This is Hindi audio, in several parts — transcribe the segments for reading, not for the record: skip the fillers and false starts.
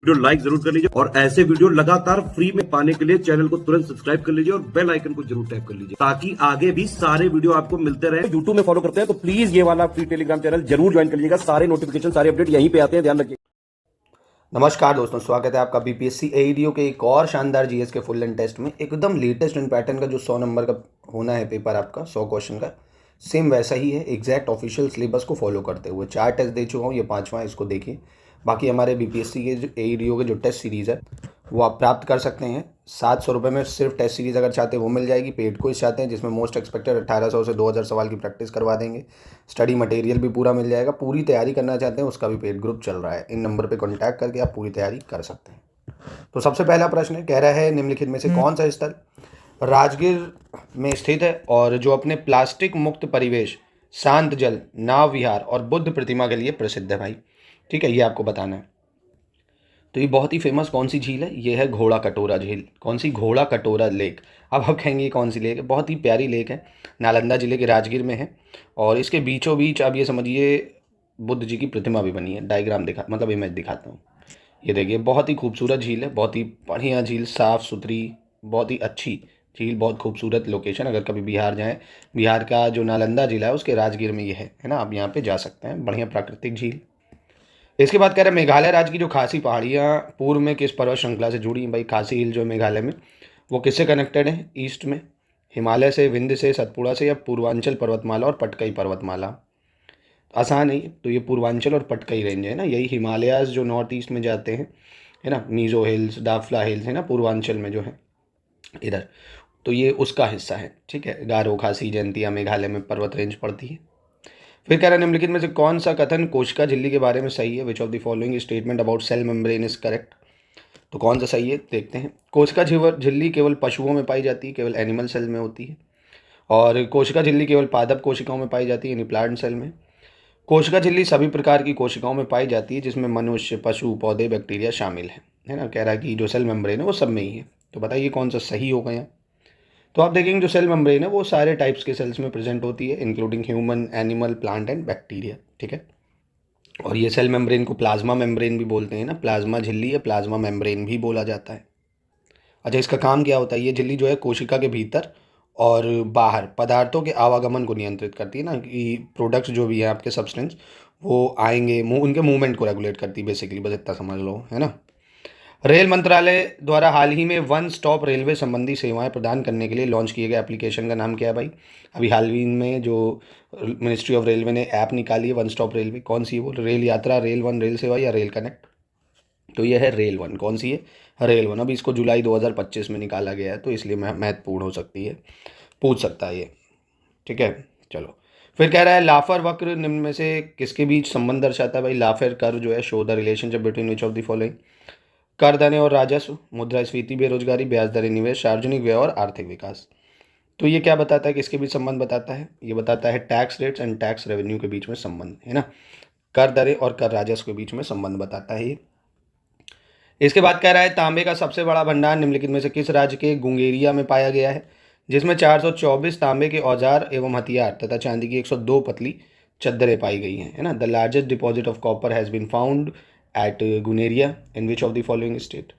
वीडियो लाइक जरूर कर लीजिए और ऐसे वीडियो लगातार फ्री में पाने के लिए चैनल को तुरंत सब्सक्राइब कर लीजिए और बेल आइकन को जरूर टैप कर लीजिए ताकि आगे भी सारे वीडियो आपको मिलते रहे। यूट्यूब में फॉलो करते हैं तो प्लीज ये वाला फ्री टेलीग्राम चैनल जरूर ज्वाइन कर लीजिएगा। सारे नोटिफिकेशन सारे अपडेट यहीं पे आते हैं, ध्यान रखिए। नमस्कार दोस्तों, स्वागत है आपका बीपीएससी एईडीओ के एक और शानदार जीएस के फुल लेंथ टेस्ट में। एकदम लेटेस्ट इन पैटर्न का जो 100 नंबर का होना है पेपर, आपका 100 क्वेश्चन का, सेम वैसा ही है। एग्जैक्ट ऑफिशियल सिलेबस को फॉलो करते हुए 4 टेस्ट दे चुका हूँ, ये 5वां है, इसको देखिए। बाकी हमारे बीपीएससी के जो एईडीओ के जो टेस्ट सीरीज़ है वो आप प्राप्त कर सकते हैं 700 रुपये में। सिर्फ टेस्ट सीरीज़ अगर चाहते हैं वो मिल जाएगी। पेड क्विज चाहते हैं जिसमें मोस्ट एक्सपेक्टेड 1800 से 2000 सवाल की प्रैक्टिस करवा देंगे। स्टडी मटेरियल भी पूरा मिल जाएगा। पूरी तैयारी करना चाहते हैं उसका भी पेड ग्रुप चल रहा है। इन नंबर पर कॉन्टैक्ट करके आप पूरी तैयारी कर सकते हैं। तो सबसे पहला प्रश्न है, कह रहा है निम्नलिखित में से कौन सा स्थल राजगीर में स्थित है और जो अपने प्लास्टिक मुक्त परिवेश, शांत जल, नाव विहार और बुद्ध प्रतिमा के लिए प्रसिद्ध है भाई। ठीक है, ये आपको बताना है। तो ये बहुत ही फेमस कौन सी झील है? ये है घोड़ा कटोरा झील। कौन सी? घोड़ा कटोरा लेक। अब आप कहेंगे कौन सी लेक है? बहुत ही प्यारी लेक है, नालंदा जिले के राजगीर में है और इसके बीचों बीच आप ये समझिए बुद्ध जी की प्रतिमा भी बनी है। डायग्राम मतलब इमेज दिखाता हूँ। ये देखिए, बहुत ही खूबसूरत झील है, बहुत ही बढ़िया झील, साफ़ सुथरी, बहुत ही अच्छी झील, बहुत खूबसूरत लोकेशन। अगर कभी बिहार जाएँ, बिहार का जो नालंदा जिला है उसके राजगीर में ये है ना, आप यहाँ पे जा सकते हैं। बढ़िया प्राकृतिक झील। इसके बाद कह रहे हैं मेघालय राज्य की जो खासी पहाड़ियाँ पूर्व में किस पर्वत श्रृंखला से जुड़ी हैं? भाई खासी हिल जो है मेघालय में, वो किससे कनेक्टेड है? ईस्ट में हिमालय से, विंध्य से, सतपुड़ा से, या पूर्वांचल पर्वतमाला और पटकई पर्वतमाला? आसान है। तो ये पूर्वांचल और पटकई रेंज है ना, यही हिमालयाज जो नॉर्थ ईस्ट में जाते हैं, है ना, मीज़ो हिल्स, दाफला हिल्स है ना, पूर्वांचल में जो है इधर, तो ये उसका हिस्सा है। ठीक है, गारो, खासी, जयंतिया मेघालय में पर्वत रेंज पड़ती है। फिर कह रहे हैं निम्नलिखित में से कौन सा कथन कोशिका झिल्ली के बारे में सही है? Which of the following statement about cell membrane is correct? तो कौन सा सही है देखते हैं। कोशिका झिल्ली केवल पशुओं में पाई जाती है, केवल एनिमल सेल में होती है। और कोशिका झिल्ली केवल पादप कोशिकाओं में पाई जाती है, यानी प्लांट सेल में। कोशिका झिल्ली सभी प्रकार की कोशिकाओं में पाई जाती है जिसमें मनुष्य, पशु, पौधे, बैक्टीरिया शामिल है ना। कह रहा है कि जो सेल मेम्ब्रेन है वो सब में ही है। तो बताइए कौन सा सही होगा यहाँ। तो आप देखेंगे जो सेल मेम्ब्रेन है वो सारे टाइप्स के सेल्स में प्रेजेंट होती है, including human, animal, plant and bacteria. ठीक है, और ये सेल मेम्ब्रेन को प्लाज्मा मेम्ब्रेन भी बोलते हैं ना, प्लाज्मा झिल्ली या प्लाज्मा मेम्ब्रेन भी बोला जाता है। अच्छा, इसका काम क्या होता है? ये झिल्ली जो है कोशिका के भीतर और बाहर पदार्थों के आवागमन को नियंत्रित करती है ना, कि प्रोडक्ट्स जो भी है आपके सब्सटेंस वो आएंगे, उनके मूवमेंट को रेगुलेट करती है बेसिकली, बस इतना समझ लो, है ना। रेल मंत्रालय द्वारा हाल ही में वन स्टॉप रेलवे संबंधी सेवाएं प्रदान करने के लिए लॉन्च किए गए एप्लीकेशन का नाम क्या है भाई? अभी हाल ही में जो मिनिस्ट्री ऑफ रेलवे ने ऐप निकाली है वन स्टॉप रेलवे, कौन सी है वो? रेल यात्रा, रेल वन, रेल सेवा या रेल कनेक्ट? तो यह है रेल वन। कौन सी है? Rail one. अभी इसको जुलाई 2025 में निकाला गया है, तो इसलिए महत्वपूर्ण हो सकती है, पूछ सकता है ये। ठीक है, चलो। फिर कह रहा है लाफर वक्र निम्न में से किसके बीच संबंध दर्शाता है भाई? लाफर कर्व जो है show the relationship between which of the following? कर दरें और राजस्व, मुद्रास्फीति, बेरोजगारी, ब्याज दरें, निवेश, सार्वजनिक व्यय और आर्थिक विकास। तो ये क्या बताता है, किसके बीच संबंध बताता है? ये बताता है tax rates and tax revenue के बीच में संबंध, है ना। कर दरें और कर राजस्व के बीच में संबंध बताता है ये। इसके बाद कह रहा है तांबे का सबसे बड़ा भंडार निम्नलिखित में से किस राज्य के गुंगेरिया में पाया गया है? जिसमें 424 तांबे के औजार एवं हथियार तथा चांदी की 102 पतली चद्दरें पाई गई हैं, है ना। The largest deposit of copper has been found at Guneria in which of the following state?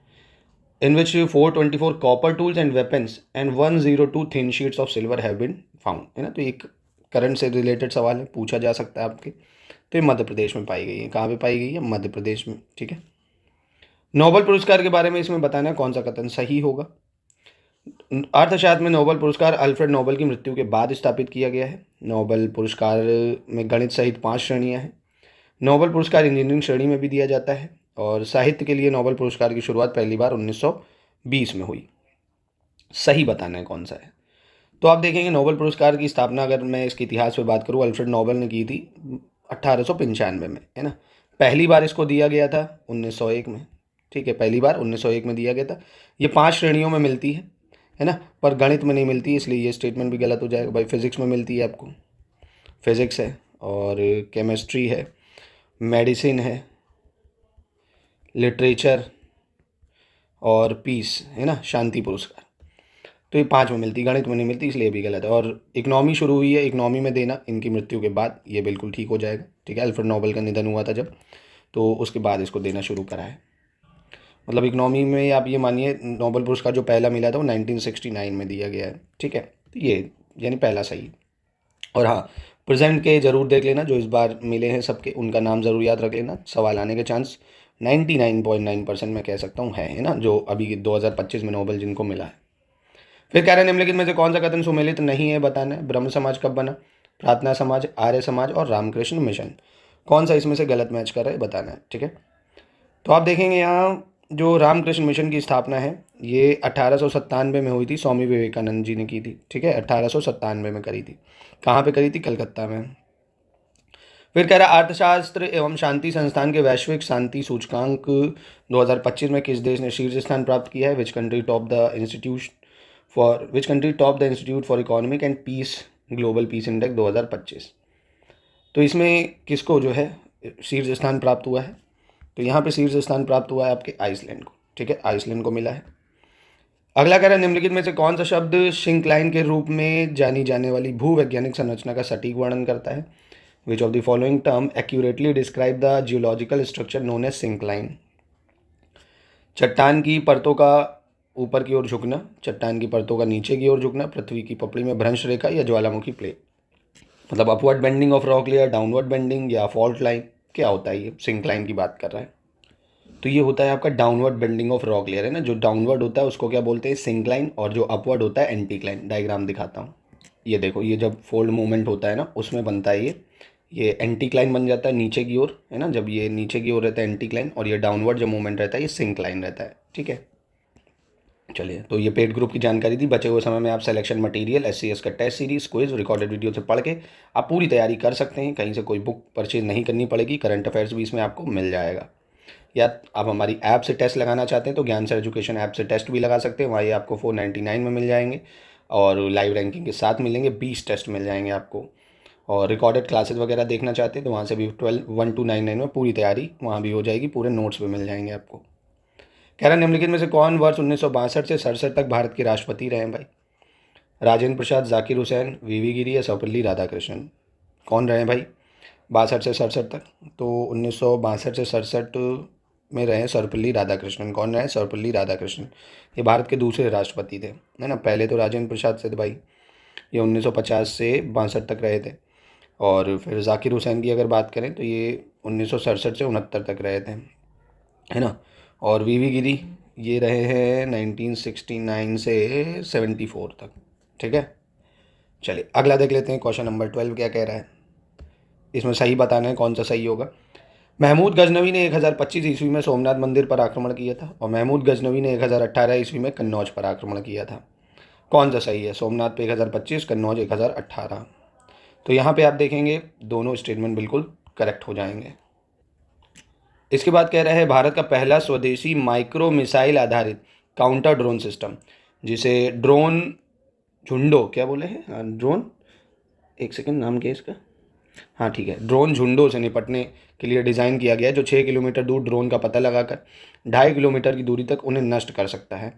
In which 424 copper tools and weapons and 102 thin sheets of silver have been found, है ना। तो एक करंट से रिलेटेड सवाल है, पूछा जा सकता है आपके। तो ये मध्य प्रदेश में पाई गई है। कहाँ पे पाई गई है? मध्य प्रदेश में। ठीक है, नोबेल पुरस्कार के बारे में इसमें बताना है कौन सा कथन सही होगा। अर्थशास्त्र में नोबेल पुरस्कार अल्फ्रेड नोबेल की मृत्यु के बाद स्थापित किया गया है। नोबेल पुरस्कार में गणित सहित 5 श्रेणियाँ हैं। नोबेल पुरस्कार इंजीनियरिंग श्रेणी में भी दिया जाता है और साहित्य के लिए नोबेल पुरस्कार की शुरुआत पहली बार 1920 में हुई। सही बताना है कौन सा है। तो आप देखेंगे नोबेल पुरस्कार की स्थापना, अगर मैं इसके इतिहास पे बात करूँ, अल्फ्रेड नोबेल ने की थी 1895 में, है ना। पहली बार इसको दिया गया था 1901 में। ठीक है, पहली बार 1901 में दिया गया था। ये 5 श्रेणियों में मिलती है ना, पर गणित में नहीं मिलती, इसलिए ये स्टेटमेंट भी गलत हो जाएगा भाई। फिजिक्स में मिलती है आपको, फिजिक्स है, और केमिस्ट्री है, मेडिसिन है, लिटरेचर और पीस, है ना, शांति पुरस्कार। तो ये 5 में मिलती, गणित में नहीं मिलती, इसलिए भी गलत है। और इकनॉमी शुरू हुई है, इकनॉमी में देना इनकी मृत्यु के बाद, ये बिल्कुल ठीक हो जाएगा। ठीक है, अल्फ्रेड नोबेल का निधन हुआ था जब, तो उसके बाद इसको देना शुरू करा है। मतलब इकोनॉमी में आप ये मानिए नोबेल पुरस्कार जो पहला मिला था वो 1969 में दिया गया है, ठीक है। तो ये यानी पहला सही। और हाँ, प्रेजेंट के ज़रूर देख लेना, जो इस बार मिले हैं सबके उनका नाम ज़रूर याद रख लेना, सवाल आने के चांस 99.9% मैं कह सकता हूँ है ना, जो अभी 2025 में नोबेल जिनको मिला है। फिर कह रहे हैं निम्नलिखित में से कौन सा कथन सुमेलित नहीं है, बताना है। ब्रह्म समाज कब बना, प्रार्थना समाज, आर्य समाज और रामकृष्ण मिशन। कौन सा इसमें से गलत मैच कर रहा है बताना है, ठीक है। तो आप देखेंगे यहाँ जो रामकृष्ण मिशन की स्थापना है ये 1897 में हुई थी, स्वामी विवेकानंद जी ने की थी, ठीक है। 1897 में करी थी। कहाँ पे करी थी, कलकत्ता में। फिर कह रहा है अर्थशास्त्र एवं शांति संस्थान के वैश्विक शांति सूचकांक 2025 में किस देश ने शीर्ष स्थान प्राप्त किया है। Which country top the institute for economic and peace global peace index 2025। तो इसमें किसको जो है शीर्ष स्थान प्राप्त हुआ है, तो यहाँ पे शीर्ष स्थान प्राप्त हुआ है आपके आइसलैंड को, ठीक है, आइसलैंड को मिला है। अगला कह रहा है निम्नलिखित में से कौन सा शब्द शिंक्लाइन के रूप में जानी जाने वाली भूवैज्ञानिक संरचना का सटीक वर्णन करता है। Which of the following term accurately describe the geological structure known as syncline. चट्टान की परतों का ऊपर की ओर झुकना, चट्टान की परतों का नीचे की ओर झुकना, पृथ्वी की पपड़ी में भ्रंश रेखा या ज्वालामुखी प्लेट। मतलब upward bending of rock layer, downward bending या फॉल्ट लाइन, क्या होता है ये, सिंक्लाइन की बात कर रहा है। तो ये होता है आपका downward bending of rock layer, है ना। जो डाउनवर्ड होता है उसको क्या बोलते हैं, सिंक्लाइन, और जो अपवर्ड होता है एंटीक्लाइन। डायग्राम दिखाता हूँ, ये देखो, ये जब फोल्ड मूवमेंट होता है ना उसमें बनता है ये एंटीक्लाइन बन जाता है नीचे की ओर, है ना। जब ये नीचे की ओर रहता है एंटीक्लाइन, और ये डाउनवर्ड जो मूवमेंट रहता है ये सिंक्लाइन रहता है, ठीक है। चलिए, तो ये पेड ग्रुप की जानकारी थी। बचे हुए समय में आप सिलेक्शन मटेरियल, SCS का test series, quiz, recorded video से पढ़ के आप पूरी तैयारी कर सकते हैं। कहीं से कोई बुक परचेज नहीं करनी पड़ेगी। करंट अफेयर्स भी इसमें आपको मिल जाएगा। या आप हमारी ऐप से टेस्ट लगाना चाहते हैं तो ज्ञान सर एजुकेशन ऐप से टेस्ट भी लगा सकते हैं। वहाँ ये आपको 499 में मिल जाएंगे और लाइव रैंकिंग के साथ मिलेंगे। 20 टेस्ट मिल जाएंगे आपको। और रिकॉर्डेड क्लासेस वगैरह देखना चाहते हैं तो वहाँ से भी 12,299 में पूरी तैयारी वहाँ भी हो जाएगी। पूरे नोट्स भी मिल जाएंगे आपको। कह रहा है निम्नलिखित में से कौन वर्ष 1962 से 67 तक भारत के राष्ट्रपति रहे हैं भाई। राजेंद्र प्रसाद, जाकिर हुसैन, VV गिरी या सर्वपल्ली राधाकृष्णन। कौन रहे हैं भाई 62 से 67 तक। तो 1962 से 67 में रहे सर्वपल्ली राधाकृष्णन। कौन रहे, सर्वपल्ली राधाकृष्णन। ये भारत के दूसरे राष्ट्रपति थे, है ना। पहले तो राजेंद्र प्रसाद से थे भाई, ये 1950 से 62 तक रहे थे। और फिर जाकिर हुसैन की अगर बात करें तो ये 1967 से 69 तक रहे थे, है ना। और VV गिरी ये रहे हैं 1969 से 74 तक, ठीक है। चलिए अगला देख लेते हैं। क्वेश्चन नंबर 12 क्या कह रहा है, इसमें सही बताना है कौन सा सही होगा। महमूद गजनवी ने 1025 ईस्वी में सोमनाथ मंदिर पर आक्रमण किया था और महमूद गजनवी ने 1018 ईस्वी में कन्नौज पर आक्रमण किया था। कौन सा सही है, सोमनाथ पे 1025, कन्नौज 1018। तो यहाँ पे आप देखेंगे दोनों स्टेटमेंट बिल्कुल करेक्ट हो जाएंगे। इसके बाद कह रहा है भारत का पहला स्वदेशी माइक्रो मिसाइल आधारित काउंटर ड्रोन सिस्टम, जिसे ड्रोन झुंडो क्या बोले हैं, ड्रोन, एक सेकंड नाम क्या है इसका, हाँ ठीक है, ड्रोन झुंडों से निपटने के लिए डिज़ाइन किया गया है, जो 6 किलोमीटर दूर ड्रोन का पता लगाकर 2.5 किलोमीटर की दूरी तक उन्हें नष्ट कर सकता है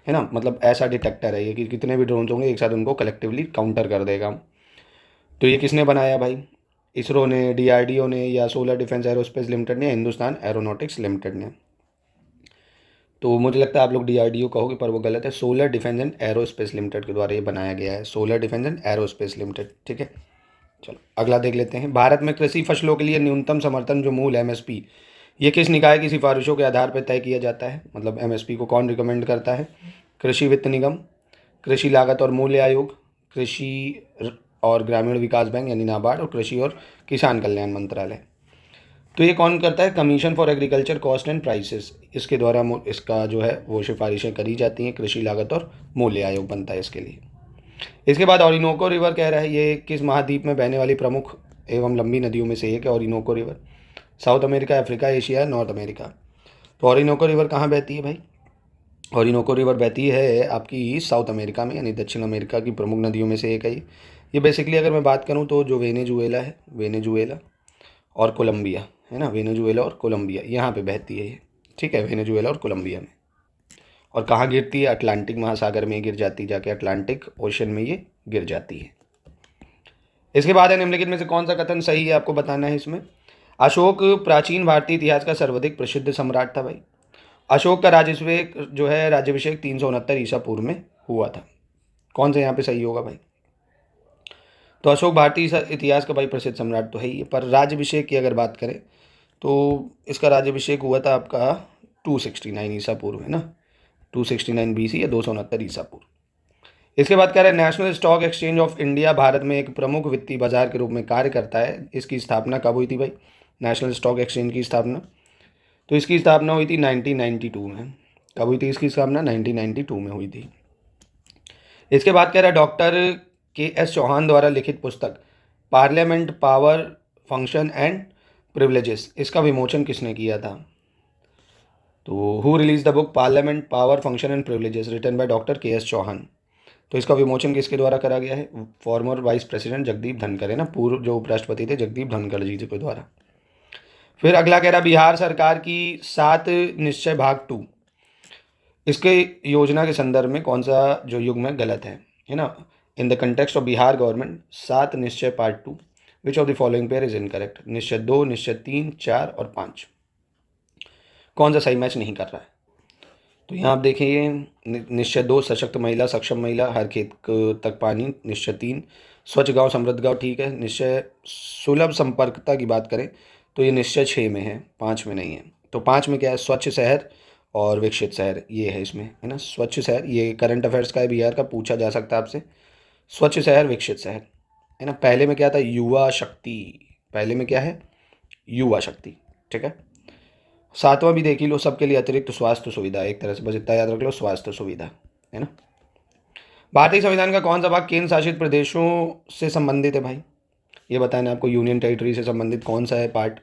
ना। मतलब ऐसा डिटेक्टर है ये कि कितने भी ड्रोन होंगे एक साथ उनको कलेक्टिवली काउंटर कर देगा। तो ये किसने बनाया भाई, इसरो ने, DRDO ने, या सोलर डिफेंस एरोस्पेस लिमिटेड ने, हिंदुस्तान एरोनॉटिक्स लिमिटेड ने। तो मुझे लगता है आप लोग DRDO कहोगे पर वो गलत है। Solar defence and aerospace limited के द्वारा ये बनाया गया है, solar defence and aerospace limited, ठीक है। चलो अगला देख लेते हैं। भारत में कृषि फसलों के लिए न्यूनतम समर्थन जो मूल्य MSP, ये किस निकाय की सिफारिशों के आधार पर तय किया जाता है। मतलब MSP को कौन रिकमेंड करता है, कृषि वित्त निगम, कृषि लागत और मूल्य आयोग, कृषि और ग्रामीण विकास बैंक यानी नाबार्ड, और कृषि और किसान कल्याण मंत्रालय। तो ये कौन करता है, commission for agriculture cost and prices, इसके द्वारा इसका जो है वो सिफारिशें करी जाती हैं। कृषि लागत और मूल्य आयोग बनता है इसके लिए। इसके बाद ओरिनोको रिवर कह रहा है ये किस महाद्वीप में बहने वाली प्रमुख एवं लंबी नदियों में से एक है। Orinoco river south America, Africa, Asia, north America. तो ओरिनोको रिवर कहाँ बहती है भाई, ओरिनोको रिवर बहती है आपकी साउथ अमेरिका में, यानी दक्षिण अमेरिका की प्रमुख नदियों में से एक है ये बेसिकली अगर मैं बात करूँ तो जो वेनेजुएला है, वेनेजुएला और कोलंबिया, है ना, वेनेजुएला और कोलंबिया यहाँ पे बहती है ये, ठीक है, वेनेजुएला और कोलंबिया में। और कहाँ गिरती है, अटलांटिक महासागर में गिर जाती है, जाके अटलांटिक ओशन में ये गिर जाती है। इसके बाद है निम्नलिखित में से कौन सा कथन सही है, आपको बताना है इसमें। अशोक प्राचीन भारतीय इतिहास का सर्वाधिक प्रसिद्ध सम्राट था भाई। अशोक का राज्याभिषेक जो है राज्याभिषेक 369 ईसा पूर्व में हुआ था। कौन सा यहाँ पे सही होगा भाई? तो अशोक भारतीय इतिहास का भाई प्रसिद्ध सम्राट तो है ही है, पर राज्याभिषेक की अगर बात करें तो इसका राज्याभिषेक हुआ था आपका 269 ईसा पूर्व, है ना, 269 BC या 269 ईसा पूर्व। इसके बाद कह रहे हैं national stock exchange of India Bharat में एक प्रमुख वित्तीय बाजार के रूप में कार्य करता है। इसकी स्थापना कब हुई थी भाई? नेशनल स्टॉक एक्सचेंज की स्थापना, तो इसकी स्थापना हुई थी 1992 में। कब हुई थी इसकी स्थापना? 1992 में हुई थी। इसके बाद कह रहा है डॉक्टर KS चौहान द्वारा लिखित पुस्तक parliament power function and privileges, इसका विमोचन किसने किया था? तो who release the book parliament power function and privileges written by doctor KS Chauhan. तो इसका विमोचन किसके द्वारा करा गया है? Former vice president Jagdeep Dhankhar, है ना, पूर्व जो उपराष्ट्रपति थे जगदीप धनखड़ जी के द्वारा। फिर अगला कह रहा बिहार सरकार की 7 निश्चय भाग 2, इसके योजना के संदर्भ में कौन सा जो युग्म गलत है ना? In the context of Bihar government 7 निश्चय part 2 which of the following pair is incorrect? निश्चय 2, निश्चय 3, 4 और 5 कौन सा सही मैच नहीं कर रहा है? तो यहाँ आप देखेंगे निश्चय 2 सशक्त महिला सक्षम महिला हर खेत तक पानी, निश्चय 3 स्वच्छ गांव समृद्ध गांव, ठीक है। निश्चय सुलभ संपर्कता की बात करें तो ये निश्चय 6 में है, 5 में नहीं है। तो 5 में क्या है? स्वच्छ शहर और विकसित शहर, ये है इसमें, है ना। स्वच्छ शहर ये करंट अफेयर्स का है बिहार का, पूछा जा सकता है आपसे। स्वच्छ शहर विकसित शहर, है ना। पहले में क्या था? युवा शक्ति, पहले में क्या है? युवा शक्ति, ठीक है। 7वां भी देख ही लो, सबके लिए अतिरिक्त स्वास्थ्य सुविधा, एक तरह से बस इतना याद रख लो, स्वास्थ्य सुविधा, है ना। भारतीय संविधान का कौन सा भाग केंद्र शासित प्रदेशों से संबंधित है भाई? ये बताना आपको, यूनियन टेरिटरी से संबंधित कौन सा है पार्ट?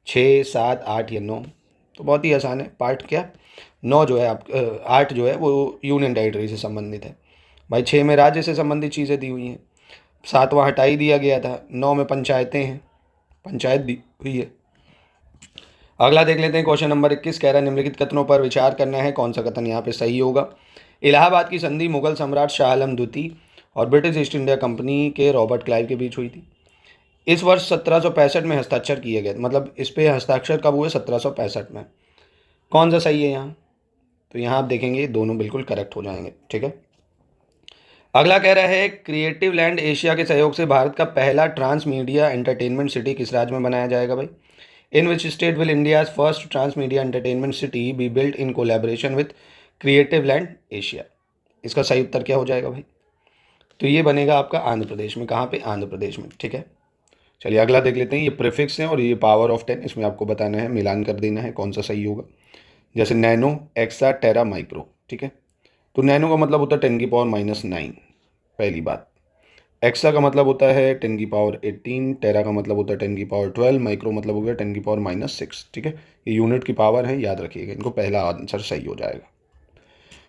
6, 7, 8 या 9? तो बहुत ही आसान है, पार्ट क्या? 9 जो है 8 जो है वो यूनियन टेरिटरी से संबंधित है भाई। 6 में राज्य से संबंधित चीज़ें दी हुई हैं, 7वां हटा ही दिया गया था, 9 में पंचायतें हैं, पंचायत दी हुई है। अगला देख लेते हैं क्वेश्चन नंबर 21, कह रहा है निम्नलिखित कथनों पर विचार करना है, कौन सा कथन यहाँ पे सही होगा? इलाहाबाद की संधि मुगल सम्राट शाह आलम द्वितीय और ब्रिटिश ईस्ट इंडिया कंपनी के रॉबर्ट क्लाइव के बीच हुई थी। इस वर्ष 1765 में हस्ताक्षर किए गए, मतलब इस पे हस्ताक्षर कब हुए? 1765 में। कौन सा सही है यहाँ? तो यहाँ आप देखेंगे दोनों बिल्कुल करेक्ट हो जाएंगे, ठीक है। अगला कह रहा है क्रिएटिव लैंड एशिया के सहयोग से भारत का पहला ट्रांस मीडिया एंटरटेनमेंट सिटी किस राज्य में बनाया जाएगा भाई? In which state will India's first trans media entertainment city be built in collaboration with creative land Asia? इसका सही उत्तर क्या हो जाएगा भाई? तो ये बनेगा आपका आंध्र प्रदेश में। कहाँ पे? आंध्र प्रदेश में, ठीक है। चलिए अगला देख लेते हैं, ये प्रीफिक्स है और ये पावर ऑफ 10, इसमें आपको बताना है, मिलान कर देना है कौन सा सही होगा। जैसे नैनो, एक्सा, टेरा, माइक्रो, ठीक है। तो नैनो का मतलब होता है 10⁻⁹, पहली बात। एक्सा का मतलब होता है 10⁻18, टेरा का मतलब होता है 10⁻12, माइक्रो मतलब हो गया 10⁻6, ठीक है। ये यूनिट की पावर है, याद रखिएगा इनको, पहला आंसर सही हो जाएगा।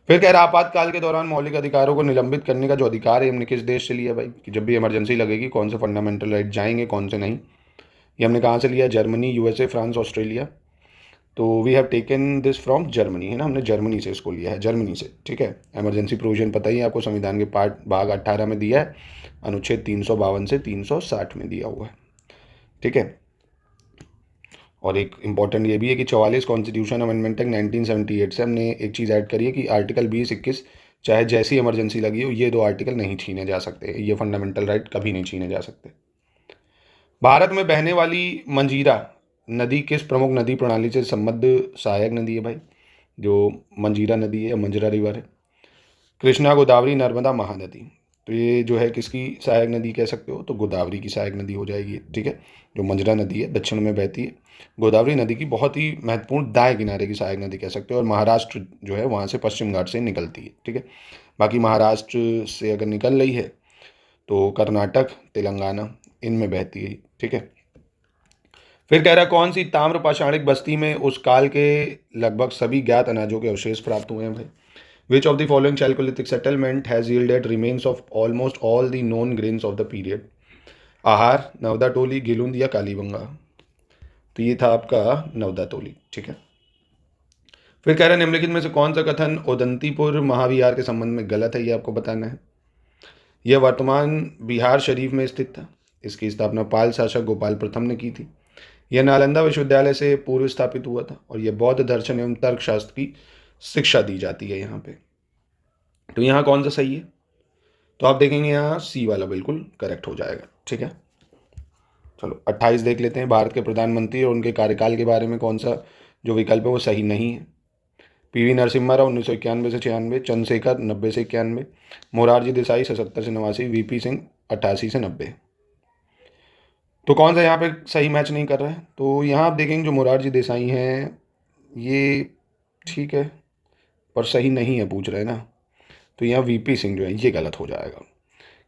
फिर कह रहा आपातकाल के दौरान मौलिक अधिकारों को निलंबित करने का जो अधिकार है हमने किस देश से लिया भाई? कि जब भी इमरजेंसी लगेगी कौन से फंडामेंटल राइट जाएंगे, कौन से नहीं, ये हमने कहाँ से लिया? Germany, USA, France, Australia. तो we have taken this from Germany, है ना, हमने जर्मनी से इसको लिया है, जर्मनी से, ठीक है। इमरजेंसी प्रोविजन पता ही है आपको, संविधान के भाग 18 में दिया है, अनुच्छेद 352 से 360 में दिया हुआ है, ठीक है। और एक इम्पॉर्टेंट ये भी है कि 44 कॉन्स्टिट्यूशन अमेंडमेंट एक्ट 1978 से हमने एक चीज़ ऐड करी है कि आर्टिकल 20, 21 चाहे जैसी इमरजेंसी लगी हो, ये 2 आर्टिकल नहीं छीने जा सकते, ये फंडामेंटल राइट कभी नहीं छीने जा सकते। भारत में बहने वाली मंजीरा नदी किस प्रमुख नदी प्रणाली से संबद्ध सहायक नदी है भाई? जो मंजीरा नदी है या मंजरा रिवर है। कृष्णा, गोदावरी, नर्मदा, महानदी। तो ये जो है किसकी सहायक नदी कह सकते हो? तो गोदावरी की सहायक नदी हो जाएगी, ठीक है। जो मंजरा नदी है दक्षिण में बहती है, गोदावरी नदी की बहुत ही महत्वपूर्ण दाएं किनारे की सहायक नदी कह सकते हो। और महाराष्ट्र जो है वहाँ से पश्चिम घाट से निकलती है, ठीक है। बाकी महाराष्ट्र से अगर निकल रही है तो कर्नाटक, तेलंगाना, इनमें बहती है, ठीक है। फिर कह रहा कौन सी ताम्र पाषाणिक बस्ती में उस काल के लगभग सभी ज्ञात अनाजों के अवशेष प्राप्त हुए हैं भाई? Which of the following Chalcolithic settlement has yielded remains of almost all the known grains of the period? आहार, नवदा टोली, गिलुंद या कालीबंगा? तो ये था आपका नवदा टोली, ठीक है। फिर कह रहा है निम्नलिखित में से कौन सा कथन उदंतीपुर महाविहार के संबंध में गलत है? ये आपको बताना है। यह वर्तमान बिहार शरीफ में स्थित था। इसकी स्थापना पाल शासक गोपाल प्रथम ने की थी। यह नालंदा विश्वविद्यालय से पूर्व स्थापित हुआ था और यह बौद्ध दर्शन एवं तर्कशास्त्र की शिक्षा दी जाती है यहाँ पे। तो यहाँ कौन सा सही है? तो आप देखेंगे यहाँ सी वाला बिल्कुल करेक्ट हो जाएगा। ठीक है, चलो 28 देख लेते हैं। भारत के प्रधानमंत्री और उनके कार्यकाल के बारे में कौन सा जो विकल्प है वो सही नहीं है? पीवी नरसिम्हा राव 1991 से 96, चंद्रशेखर 90 से 91, मोरारजी देसाई 77 से 89, वीपी सिंह 88 से 90। तो कौन सा यहाँ पे सही मैच नहीं कर रहा है? तो यहाँ आप देखेंगे जो मोरारजी देसाई हैं ये ठीक है पर सही नहीं है पूछ रहे हैं ना, तो यहाँ वीपी सिंह जो है ये गलत हो जाएगा,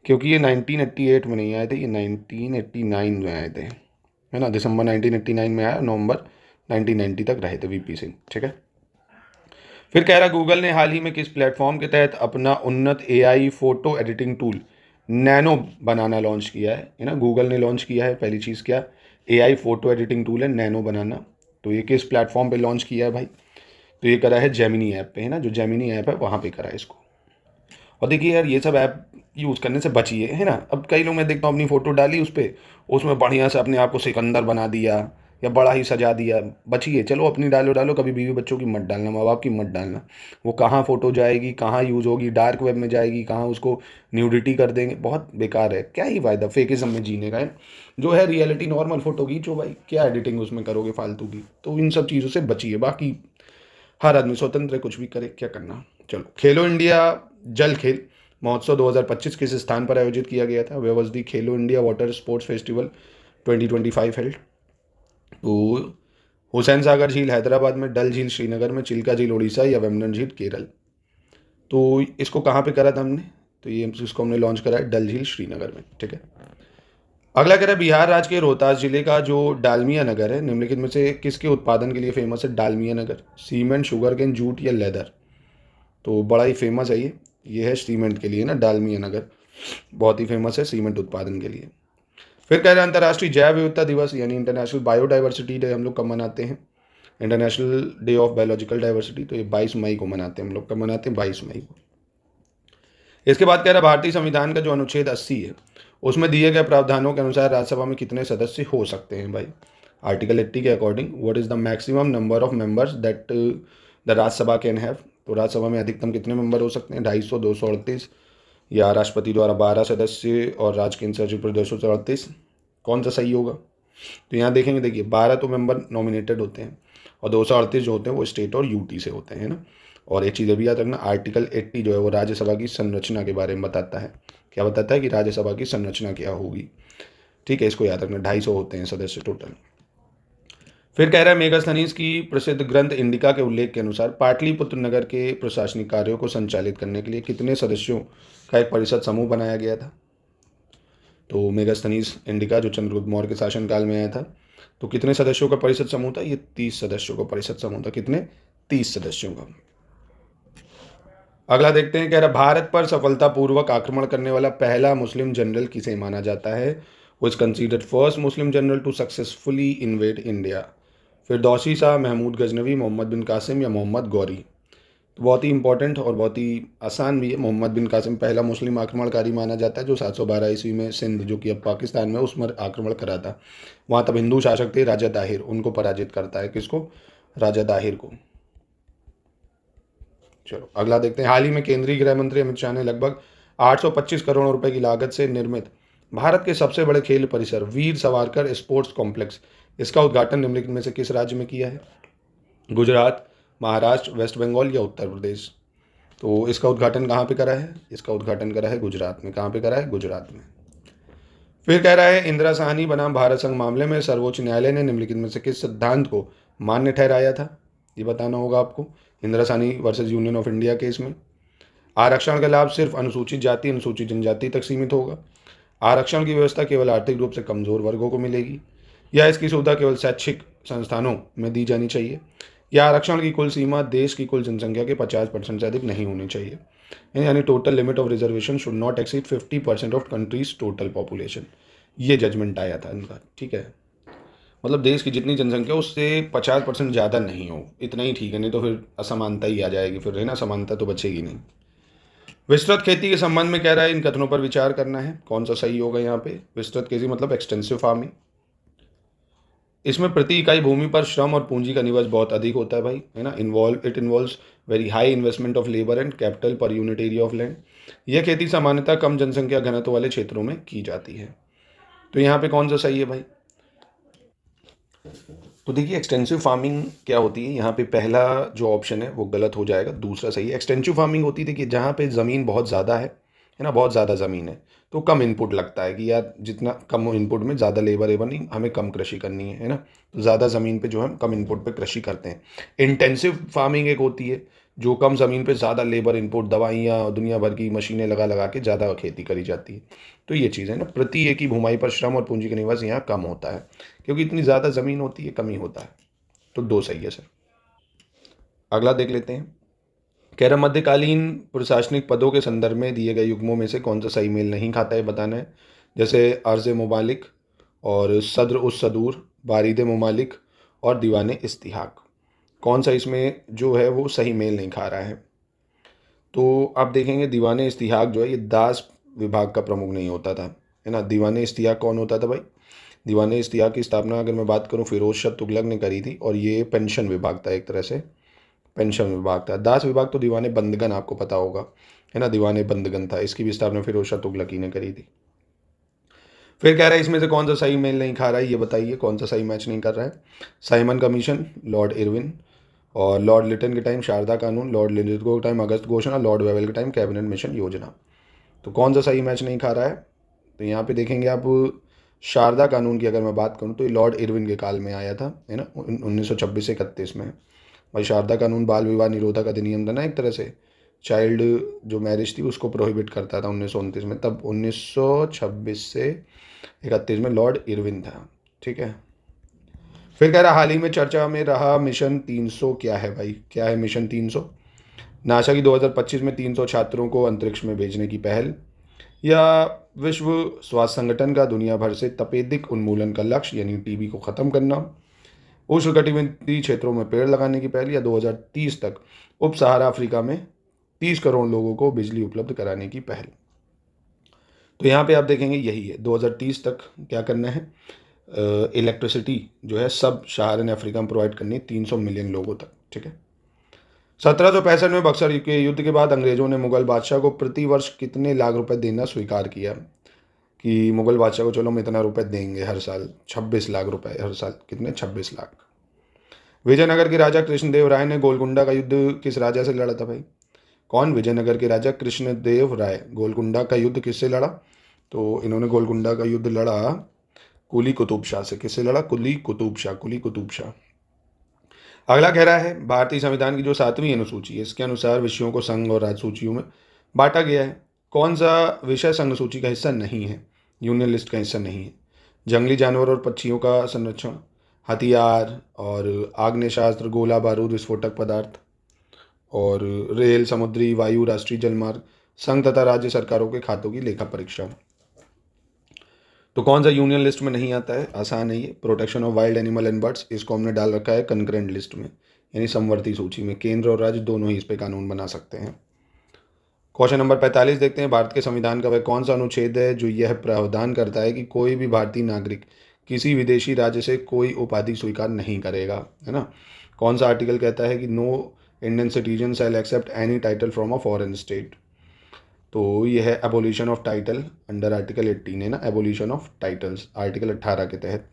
क्योंकि ये 1988 में नहीं आए थे, ये 1989 में आए थे, है ना। दिसंबर 1989 में आया, नवंबर 1990 तक रहे थे वीपी सिंह। ठीक है, फिर कह रहा गूगल ने हाल ही में किस प्लेटफॉर्म के तहत अपना उन्नत AI photo editing tool nano banana launch किया है ना। गूगल ने लॉन्च किया है, पहली चीज़ क्या, एआई फोटो एडिटिंग टूल है नैनो बनाना। तो ये किस प्लेटफॉर्म पे लॉन्च किया है भाई? तो ये करा है जेमिनी ऐप पे, है ना, जो जेमिनी ऐप है वहाँ पे करा है इसको। और देखिए यार ये सब ऐप यूज़ करने से बचिए, है ना। अब कई लोग मैं देखता हूँ अपनी फ़ोटो डाली उस पर, उसमें बढ़िया से अपने आप को सिकंदर बना दिया या बड़ा ही सजा दिया। बचिए, चलो अपनी डालो, कभी बीवी बच्चों की मत डालना, माँ बाप की मत डालना। वो कहाँ फ़ोटो जाएगी, कहाँ यूज़ होगी, डार्क वेब में जाएगी, कहाँ उसको न्यूडिटी कर देंगे, बहुत बेकार है। क्या ही फ़ायदा फेकिज्म में जीने का है। जो है रियलिटी नॉर्मल फ़ोटो खींचो भाई, क्या एडिटिंग उसमें करोगे फालतू की। तो इन सब चीज़ों से बचिए, बाकी हर आदमी स्वतंत्र है, कुछ भी करे, क्या करना। चलो, खेलो इंडिया जल खेल महोत्सव 2025 किस स्थान पर आयोजित किया गया था? Where was the Khelo India water sports festival 2025 held? तो हुसैन सागर झील हैदराबाद में, डल झील श्रीनगर में, चिल्का झील उड़ीसा या वेम्बनाड झील केरल? तो इसको कहाँ पे करा था हमने? तो ये इसको हमने लॉन्च करा है डल झील श्रीनगर में। ठीक है, अगला कह रहा है बिहार राज्य के रोहतास जिले का जो डालमिया नगर है निम्नलिखित में से किसके उत्पादन के लिए फेमस है? डालमिया नगर, सीमेंट, शुगर केन, जूट या लेदर? तो बड़ा ही फेमस है ये है सीमेंट के लिए ना, डालमिया नगर बहुत ही फेमस है सीमेंट उत्पादन के लिए। फिर कह रहे हैं अंतर्राष्ट्रीय जैव विविधता दिवस यानी इंटरनेशनल बायोडाइवर्सिटी डे हम लोग कब मनाते हैं? International day of biological diversity, तो ये 22 मई को मनाते हैं हम लोग। कब मनाते हैं? 22 मई को। इसके बाद कह रहा है भारतीय संविधान का जो अनुच्छेद 80 है उसमें दिए गए प्रावधानों के अनुसार राज्यसभा में कितने सदस्य हो सकते हैं भाई? आर्टिकल 80 के according what is the maximum number of members that the Rajya Sabha can have? तो राज्यसभा में अधिकतम कितने मेंबर हो सकते हैं? 250, 238 या राष्ट्रपति द्वारा 12 सदस्य और राज्य केंद्र शासित प्रदेशों 238? कौन सा सही होगा? तो यहाँ देखेंगे, देखिए 12 तो मेंबर नॉमिनेटेड होते हैं और 238 जो होते हैं वो स्टेट और यूटी से होते हैं ना। और एक चीज़ भी याद रखना, आर्टिकल 80 जो है वो राज्यसभा की संरचना के बारे में बताता है। क्या बताता है? कि राज्यसभा की संरचना क्या होगी। ठीक है, इसको याद रखना, 250 होते हैं सदस्य टोटल। फिर कह रहा है मेगास्थनीज की प्रसिद्ध ग्रंथ इंडिका के उल्लेख के अनुसार पाटलिपुत्र नगर के प्रशासनिक कार्यों को संचालित करने के लिए कितने सदस्यों का एक परिषद समूह बनाया गया था? तो मेगास्थनीज इंडिका जो चंद्रगुप्त मौर्य के शासनकाल में आया था, तो कितने सदस्यों का परिषद समूह था? ये 30 सदस्यों का परिषद समूह था। कितने? 30 सदस्यों का। अगला देखते हैं, कह रहा भारत पर सफलतापूर्वक आक्रमण करने वाला पहला मुस्लिम जनरल किसे माना जाता है? वो is considered first Muslim general to successfully invade India. Firdausi Shah, Mahmud Ghaznavi, Mohammad bin Qasim या मोहम्मद गौरी? तो बहुत ही इंपॉर्टेंट और बहुत ही आसान भी है। मोहम्मद बिन कासिम पहला मुस्लिम आक्रमणकारी माना जाता है जो 712 ईस्वी में सिंध जो कि अब पाकिस्तान में उसमें आक्रमण करा था। वहाँ तब हिंदू शासक थे राजा दाहिर, उनको पराजित करता है। किसको? राजा दाहिर को। चलो अगला देखते हैं, हाल ही में केंद्रीय गृह मंत्री अमित शाह ने लगभग 825 करोड़ रुपए की लागत से निर्मित भारत के सबसे बड़े खेल परिसर वीर सावरकर स्पोर्ट्स कॉम्प्लेक्स, इसका उद्घाटन निम्नलिखित में से किस राज्य में किया है? गुजरात, महाराष्ट्र, वेस्ट बंगाल या उत्तर प्रदेश? तो इसका उद्घाटन कहाँ पे करा है? इसका उद्घाटन करा है गुजरात में। कहाँ पे करा है? गुजरात में। फिर कह रहा है इंदिरा साहनी बनाम भारत संघ मामले में सर्वोच्च न्यायालय ने निम्नलिखित में से किस सिद्धांत को मान्य ठहराया था? ये बताना होगा आपको। Indira Sahni versus union of India case में आरक्षण का लाभ सिर्फ अनुसूचित जाति अनुसूचित जनजाति तक सीमित होगा, आरक्षण की व्यवस्था केवल आर्थिक रूप से कमजोर वर्गों को मिलेगी, या इसकी सुविधा केवल शैक्षिक संस्थानों में दी जानी चाहिए, या आरक्षण की कुल सीमा देश की कुल जनसंख्या के 50% से अधिक नहीं होनी चाहिए, यानी total limit of reservation should not exceed 50% of countries total population. ये जजमेंट आया था इनका। ठीक है, मतलब देश की जितनी जनसंख्या उससे 50% ज़्यादा नहीं हो, इतना ही ठीक है, नहीं तो फिर असमानता ही आ जाएगी, फिर है ना, समानता तो बचेगी नहीं। विस्तृत खेती के संबंध में कह रहा है इन कथनों पर विचार करना है, कौन सा सही होगा यहाँ पे? विस्तृत खेती मतलब एक्सटेंसिव फार्मिंग। इसमें प्रति इकाई भूमि पर श्रम और पूंजी का निवेश बहुत अधिक होता है भाई, है ना। It involves very high investment of labour and capital per unit area of land. यह खेती सामान्यतः कम जनसंख्या घनत्व वाले क्षेत्रों में की जाती है। तो यहाँ पे कौन सा सही है भाई? तो देखिए एक्सटेंसिव फार्मिंग क्या होती है, यहाँ पे पहला जो ऑप्शन है वो गलत हो जाएगा, दूसरा सही है। एक्सटेंसिव फार्मिंग होती है देखिए जहाँ पे ज़मीन बहुत ज़्यादा है ना, बहुत ज़्यादा ज़मीन है तो कम इनपुट लगता है कि यार जितना कम इनपुट में ज़्यादा लेबर एबर नहीं, हमें कम कृषि करनी है ना, तो ज़्यादा ज़मीन पे जो है हम कम इनपुट पे कृषि करते हैं। इंटेंसिव फार्मिंग एक होती है जो कम ज़मीन पे ज़्यादा लेबर इनपुट, दवाइयाँ, दुनिया भर की मशीनें लगा लगा के ज़्यादा खेती करी जाती है। तो ये चीज़ है ना, प्रति एक ही भूमि पर श्रम और पूंजी का निवेश यहाँ कम होता है क्योंकि इतनी ज़्यादा ज़मीन होती है, कम ही होता है। तो 2 सही है सर। अगला देख लेते हैं। कह रहा मध्यकालीन प्रशासनिक पदों के संदर्भ में दिए गए युग्मों में से कौन सा सही मेल नहीं खाता है बताना है। जैसे अर्ज़ मुबालिक और सद्र उस सदूर, बारिद मुमालिक और दीवान इस्तिहाक, कौन सा इसमें जो है वो सही मेल नहीं खा रहा है? तो आप देखेंगे दीवान इस्तिहाक जो है ये दास विभाग का प्रमुख नहीं होता था, है ना। दीवान इस्तिहाक कौन होता था भाई? दीवान इस्तिहाक की स्थापना अगर मैं बात करूँ फिरोज शाह तुगलक ने करी थी और ये पेंशन विभाग था, एक तरह से पेंशन विभाग था। दास विभाग तो दीवाने बंदगन आपको पता होगा, है ना, दीवाने बंदगन था, इसकी भी स्थापना फिरोज शाह तुगलक ही ने करी थी। फिर कह रहा है इसमें से कौन सा सही मेल नहीं खा रहा है, ये बताइए कौन सा सही मैच नहीं कर रहा है। साइमन कमीशन, लॉर्ड इरविन, और लॉर्ड लिटन के टाइम शारदा कानून, लॉर्ड लिंजिथगो के टाइम अगस्त घोषणा, लॉर्ड वेवेल के टाइम कैबिनेट मिशन योजना। तो कौन सा सही मैच नहीं खा रहा है? तो यहाँ पे देखेंगे आप शारदा कानून की अगर मैं बात करूँ तो ये लॉर्ड इरविन के काल में आया था, है ना, 1926 से 31 में। भाई शारदा कानून बाल विवाह निरोधक अधिनियम था ना, एक तरह से चाइल्ड जो मैरिज थी उसको प्रोहिबिट करता था 1929 में, तब 1926 से 31 में लॉर्ड इरविन था, ठीक है। फिर कह रहा हाल ही में चर्चा में रहा मिशन 300 क्या है भाई? क्या है मिशन 300? नासा की 2025 में 300 छात्रों को अंतरिक्ष में भेजने की पहल, या विश्व स्वास्थ्य संगठन का दुनिया भर से तपेदिक उन्मूलन का लक्ष्य यानी टीबी को ख़त्म करना, उष्णकटिबंधीय क्षेत्रों में पेड़ लगाने की पहल, या 2030 तक उप सहारा अफ्रीका में 30 करोड़ लोगों को बिजली उपलब्ध कराने की पहल। तो यहाँ पे आप देखेंगे यही है, 2030 तक क्या करना है, इलेक्ट्रिसिटी जो है सब सहारन अफ्रीका में प्रोवाइड करनी है 300 मिलियन लोगों तक, ठीक है। 1765 में बक्सर के युद्ध के बाद अंग्रेजों ने मुगल बादशाह को प्रति वर्ष कितने लाख रुपए देना स्वीकार किया? कि मुगल बादशाह को चलो हम इतना रुपए देंगे हर साल, 26 लाख रुपए हर साल, कितने? 26 लाख। विजयनगर के राजा कृष्णदेव राय ने गोलकुंडा का युद्ध किस राजा से लड़ा था भाई? कौन? विजयनगर के राजा कृष्णदेव राय गोलकुंडा का युद्ध किससे लड़ा? तो इन्होंने गोलकुंडा का युद्ध लड़ा कुली कुतुब शाह से। किससे लड़ा? कुली कुतुब शाह, कुली कुतुब शाह। अगला कह रहा है भारतीय संविधान की जो 7वीं अनुसूची है इसके अनुसार विषयों को संघ और राज्य सूचियों में बांटा गया है। कौन सा विषय संघ सूची का हिस्सा नहीं है, यूनियन लिस्ट का हिस्सा नहीं है? जंगली जानवर और पक्षियों का संरक्षण, हथियार और आग्नेयशास्त्र, गोला बारूद, विस्फोटक पदार्थ, और रेल, समुद्री, वायु, राष्ट्रीय जलमार्ग, संघ तथा राज्य सरकारों के खातों की लेखा परीक्षा। तो कौन सा यूनियन लिस्ट में नहीं आता है? आसान है ये, protection of wild animal and birds, इसको हमने डाल रखा है कंकरेंट लिस्ट में, यानी समवर्ती सूची में। केंद्र और राज्य दोनों ही इस पर कानून बना सकते हैं। क्वेश्चन नंबर 45 देखते हैं। भारत के संविधान का वह कौन सा अनुच्छेद है जो यह प्रावधान करता है कि कोई भी भारतीय नागरिक किसी विदेशी राज्य से कोई उपाधि स्वीकार नहीं करेगा, है ना? कौन सा आर्टिकल कहता है कि no Indian citizen shall accept any title from a foreign state? तो ये है abolition of title under article 18, है ना, एबोलिशन ऑफ टाइटल्स आर्टिकल 18 के तहत।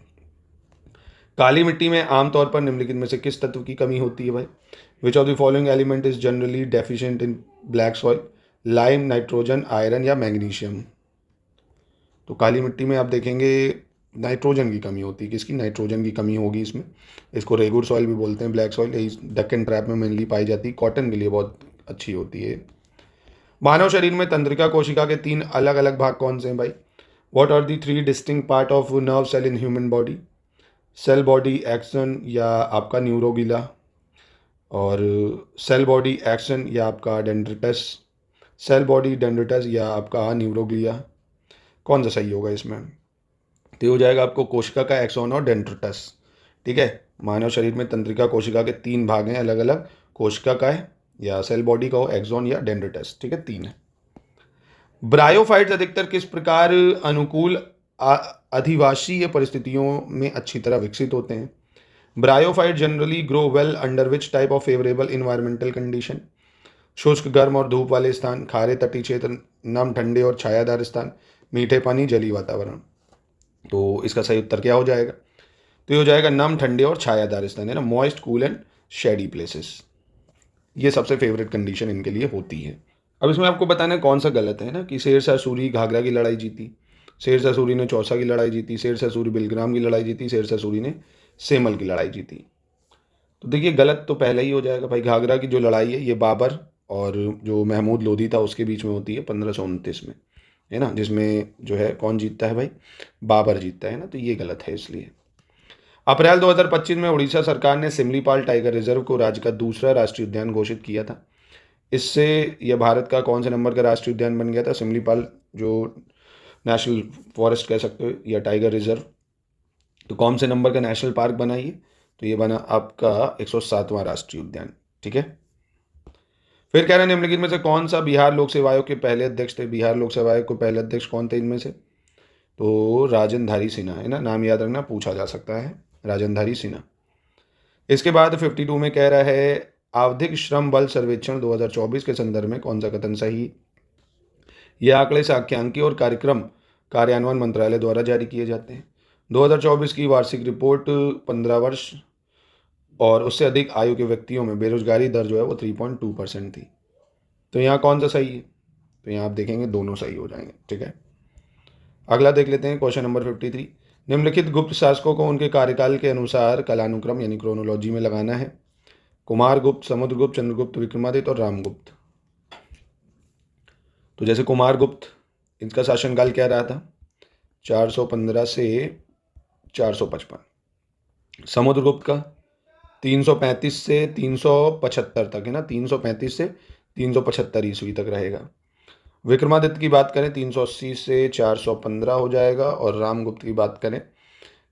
काली मिट्टी में आमतौर पर निम्नलिखित में से किस तत्व की कमी होती है भाई? विच of the following element is generally deficient in black soil? Lime, nitrogen, iron या मैग्नीशियम? तो काली मिट्टी में आप देखेंगे नाइट्रोजन की कमी होती है। किसकी? नाइट्रोजन की कमी होगी इसमें। इसको रेगुर सॉइल भी बोलते हैं, ब्लैक सॉइल, यही डेक्कन ट्रैप में मेनली पाई जाती है, कॉटन के लिए बहुत अच्छी होती है। मानव शरीर में तंत्रिका कोशिका के 3 अलग अलग भाग कौन से हैं भाई? What are the 3 distinct part of nerve cell in human body? Cell body axon या आपका न्यूरोगिला, और सेल बॉडी एक्सन या आपका डेंड्रिटस, सेल बॉडी डेंड्रिटस या आपका न्यूरोग्लिया? कौन सा सही होगा इसमें? तो हो जाएगा आपको कोशिका का एक्सॉन और डेंड्रिटस, ठीक है। मानव शरीर में तंत्रिका कोशिका के 3 भाग हैं अलग अलग, कोशिका का है या सेल बॉडी का हो, एक्सॉन या डेंड्रिटस, ठीक है, 3 है। ब्रायोफाइट्स अधिकतर किस प्रकार अनुकूल अधिवासीय परिस्थितियों में अच्छी तरह विकसित होते हैं। Bryophyte generally grow well under which type of favourable environmental condition? शुष्क, गर्म और धूप वाले स्थान, खारे तटीय क्षेत्र, नम, ठंडे और छायादार स्थान, मीठे पानी, जलीय वातावरण। तो इसका सही उत्तर क्या हो जाएगा? तो ये हो जाएगा नम, ठंडे और छायादार स्थान, है ना, moist, cool and shady places. ये सबसे फेवरेट कंडीशन इनके लिए होती है। अब इसमें आपको बताना है कौन सा गलत है ना, कि शेरशाह सूरी घाघरा की लड़ाई जीती, शेरशाह सूरी ने चौसा की लड़ाई जीती, शेरशाह सूरी बिलग्राम की लड़ाई जीती, शेरशाह सूरी ने सेमल की लड़ाई जीती। तो देखिए गलत तो पहले ही हो जाएगा भाई। घाघरा की जो लड़ाई है ये बाबर और जो महमूद लोधी था उसके बीच में होती है 1529 में, है ना, जिसमें जो है कौन जीतता है भाई? बाबर जीतता है ना, तो ये गलत है इसलिए। अप्रैल 2025 में उड़ीसा सरकार ने सिमलीपाल टाइगर रिजर्व को राज्य का दूसरा राष्ट्रीय उद्यान घोषित किया था। इससे यह भारत का कौन से नंबर का राष्ट्रीय उद्यान बन गया था? सिमलीपाल जो नेशनल फॉरेस्ट कह सकते हो या टाइगर रिजर्व, तो कौन से नंबर का नेशनल पार्क बना ये? तो ये बना आपका 107वां राष्ट्रीय उद्यान। ठीक है, फिर कह रहे हैं निम्नलिखित में से कौन सा बिहार लोक सेवा आयोग के पहले अध्यक्ष थे? बिहार लोक सेवा आयोग के पहले अध्यक्ष कौन थे इनमें से? तो राजनधारी सिन्हा, है ना, नाम याद रखना, पूछा जा सकता है, राजनधारी सिन्हा। इसके बाद 52 में कह रहा है आवधिक श्रम बल सर्वेक्षण 2024 के संदर्भ में कौन सा कथन सही? ये आंकड़े सांख्यिकी और कार्यक्रम कार्यान्वयन मंत्रालय द्वारा जारी किए जाते हैं। 2024 की वार्षिक रिपोर्ट 15 वर्ष और उससे अधिक आयु के व्यक्तियों में बेरोजगारी दर जो है वो 3.2% थी। तो यहाँ कौन सा सही है? तो यहाँ आप देखेंगे दोनों सही हो जाएंगे। ठीक है, अगला देख लेते हैं क्वेश्चन नंबर 53। निम्नलिखित गुप्त शासकों को उनके कार्यकाल के अनुसार कालानुक्रम यानी क्रोनोलॉजी में लगाना है। कुमारगुप्त, समुद्रगुप्त, चंद्रगुप्त, विक्रमादित्य और रामगुप्त। तो जैसे कुमारगुप्त, इनका शासनकाल क्या रहा था? 415 से 455। समुद्रगुप्त का 335 से 375 तक, है ना, 335 से 375 ईस्वी तक रहेगा। विक्रमादित्य की बात करें 380 से 415 हो जाएगा, और रामगुप्त की बात करें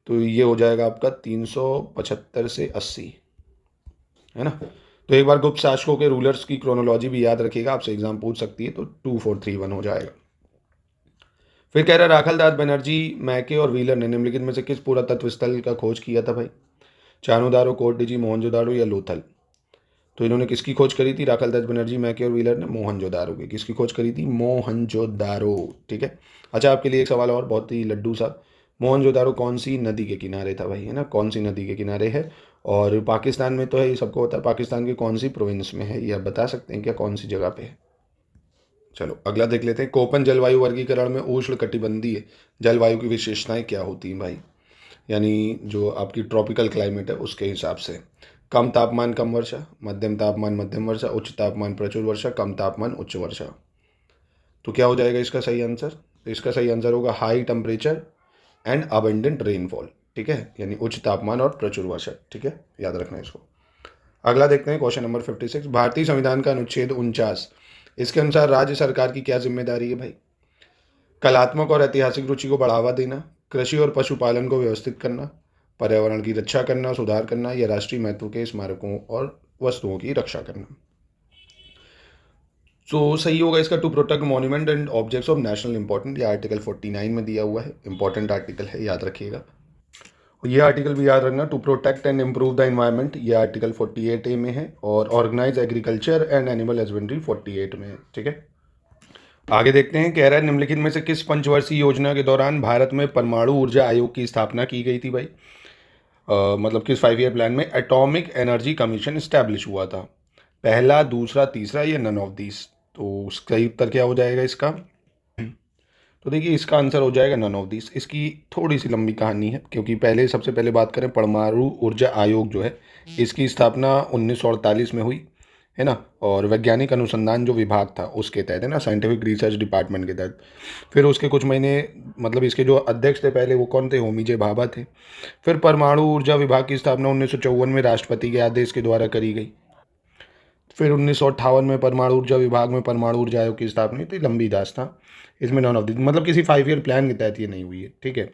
तो ये हो जाएगा आपका 375 से 80, है ना। तो एक बार गुप्त शासकों के रूलर्स की क्रोनोलॉजी भी याद रखिएगा, आपसे एग्जाम पूछ सकती है, तो 2431 हो जाएगा। फिर कह रहा है राखलदास बनर्जी, मैके और व्हीलर ने निम्नलिखित में से किस पुरातत्व स्थल का खोज किया था भाई? चानुदारो, कोटडिजी, मोहनजोदाड़ो या लोथल? तो इन्होंने किसकी खोज करी थी? राखलदास बनर्जी, मैके और व्हीलर ने मोहनजोदारो की। किसकी खोज करी थी? मोहनजोदारो। ठीक है, अच्छा आपके लिए एक सवाल और बहुत ही लड्डू सा, मोहनजोदारो कौन सी नदी के किनारे था भाई, है ना, कौन सी नदी के किनारे है? और पाकिस्तान में तो है, ये सबको पता है, पाकिस्तान की कौन सी प्रोविंस में है, ये आप बता सकते हैं क्या कौन सी जगह पे है? चलो अगला देख लेते हैं। कोपन जलवायु वर्गीकरण में उष्ण कटिबंधीय जलवायु की विशेषताएं क्या होती हैं भाई? यानी जो आपकी ट्रॉपिकल क्लाइमेट है उसके हिसाब से कम तापमान कम वर्षा, मध्यम तापमान मध्यम वर्षा, उच्च तापमान प्रचुर वर्षा, कम तापमान उच्च वर्षा। तो क्या हो जाएगा इसका सही आंसर? तो इसका सही आंसर होगा high temperature and abundant rainfall. ठीक है, यानी उच्च तापमान और प्रचुर वर्षा। ठीक है, याद रखना इसको। अगला देखते हैं क्वेश्चन नंबर 56। भारतीय संविधान का अनुच्छेद 49, इसके अनुसार राज्य सरकार की क्या जिम्मेदारी है भाई? कलात्मक और ऐतिहासिक रुचि को बढ़ावा देना, कृषि और पशुपालन को व्यवस्थित करना, पर्यावरण की रक्षा करना, सुधार करना, या राष्ट्रीय महत्व के स्मारकों और वस्तुओं की रक्षा करना। तो सही होगा इसका to protect monument and objects of national important. ये आर्टिकल 49 में दिया हुआ है, इंपॉर्टेंट आर्टिकल है, याद रखिएगा। ये आर्टिकल भी याद रखना, to protect and improve the environment, ये आर्टिकल 48A में है, और organise agriculture and animal husbandry 48 में है। ठीक है, आगे देखते हैं। कह रहा है निम्नलिखित में से किस पंचवर्षीय योजना के दौरान भारत में परमाणु ऊर्जा आयोग की स्थापना की गई थी भाई? मतलब किस 5 ईयर प्लान में एटॉमिक एनर्जी कमीशन इस्टेब्लिश हुआ था? पहला, दूसरा, तीसरा या नन ऑफ दिस? तो सही उत्तर क्या हो जाएगा इसका? तो देखिए इसका आंसर हो जाएगा नन ऑफ दिस। इसकी थोड़ी सी लंबी कहानी है, क्योंकि सबसे पहले बात करें परमाणु ऊर्जा आयोग जो है इसकी स्थापना 1948 में हुई, है ना, और वैज्ञानिक अनुसंधान जो विभाग था उसके तहत, है ना, साइंटिफिक रिसर्च डिपार्टमेंट के तहत। फिर उसके कुछ महीने मतलब इसके जो अध्यक्ष थे पहले वो कौन थे? होमी जे भाभा थे। फिर परमाणु ऊर्जा विभाग की स्थापना 1954 में राष्ट्रपति के आदेश के द्वारा करी गई। फिर 1958 में परमाणु ऊर्जा विभाग में परमाणु ऊर्जा आयोग की स्थापना हुई। तो लंबी दास्तां, इसमें नॉन ऑफ दिस, मतलब किसी 5 ईयर प्लान के तहत ये नहीं हुई है। ठीक है,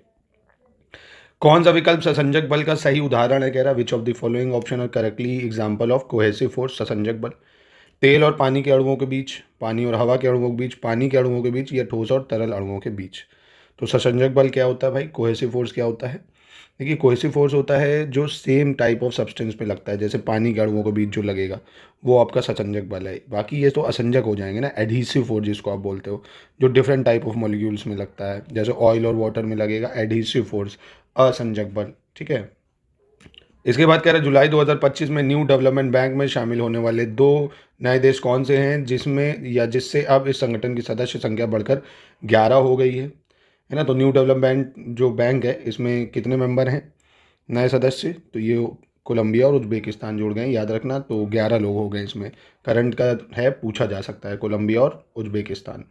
कौन सा विकल्प ससंजक बल का सही उदाहरण है? कह रहा which of the following option are correctly example of cohesive force, ससंजक बल? तेल और पानी के अणुओं के बीच, पानी और हवा के अणुओं के बीच, पानी के अणुओं के बीच, या ठोस और तरल अणुओं के बीच? तो ससंजक बल क्या होता है भाई? कोहेसिव फोर्स क्या होता है? देखिए कोहेसिव फोर्स होता है जो सेम टाइप ऑफ सब्सटेंस पे लगता है, जैसे पानी के अणुओं के बीच जो लगेगा वो आपका ससंजक बल है। बाकी ये तो असंजक हो जाएंगे ना, एडहीसिव फोर्स जिसको आप बोलते हो, जो डिफरेंट टाइप ऑफ मॉलिक्यूल्स में लगता है, जैसे ऑयल और वाटर में लगेगा एडहीसिव फोर्स, असंजक बल। ठीक है। इसके बाद कह रहा है जुलाई 2025 में न्यू डेवलपमेंट बैंक में शामिल होने वाले 2 नए देश कौन से हैं, जिसमें या जिससे अब इस संगठन की सदस्य संख्या बढ़कर 11 हो गई है ना। तो न्यू डेवलपमेंट जो बैंक है इसमें कितने मेंबर हैं नए सदस्य? तो ये कोलंबिया और उज्बेकिस्तान जुड़ गए हैं, याद रखना। तो 11 लोग हो गए इसमें, करंट का है, पूछा जा सकता है, कोलंबिया और उज्बेकिस्तान।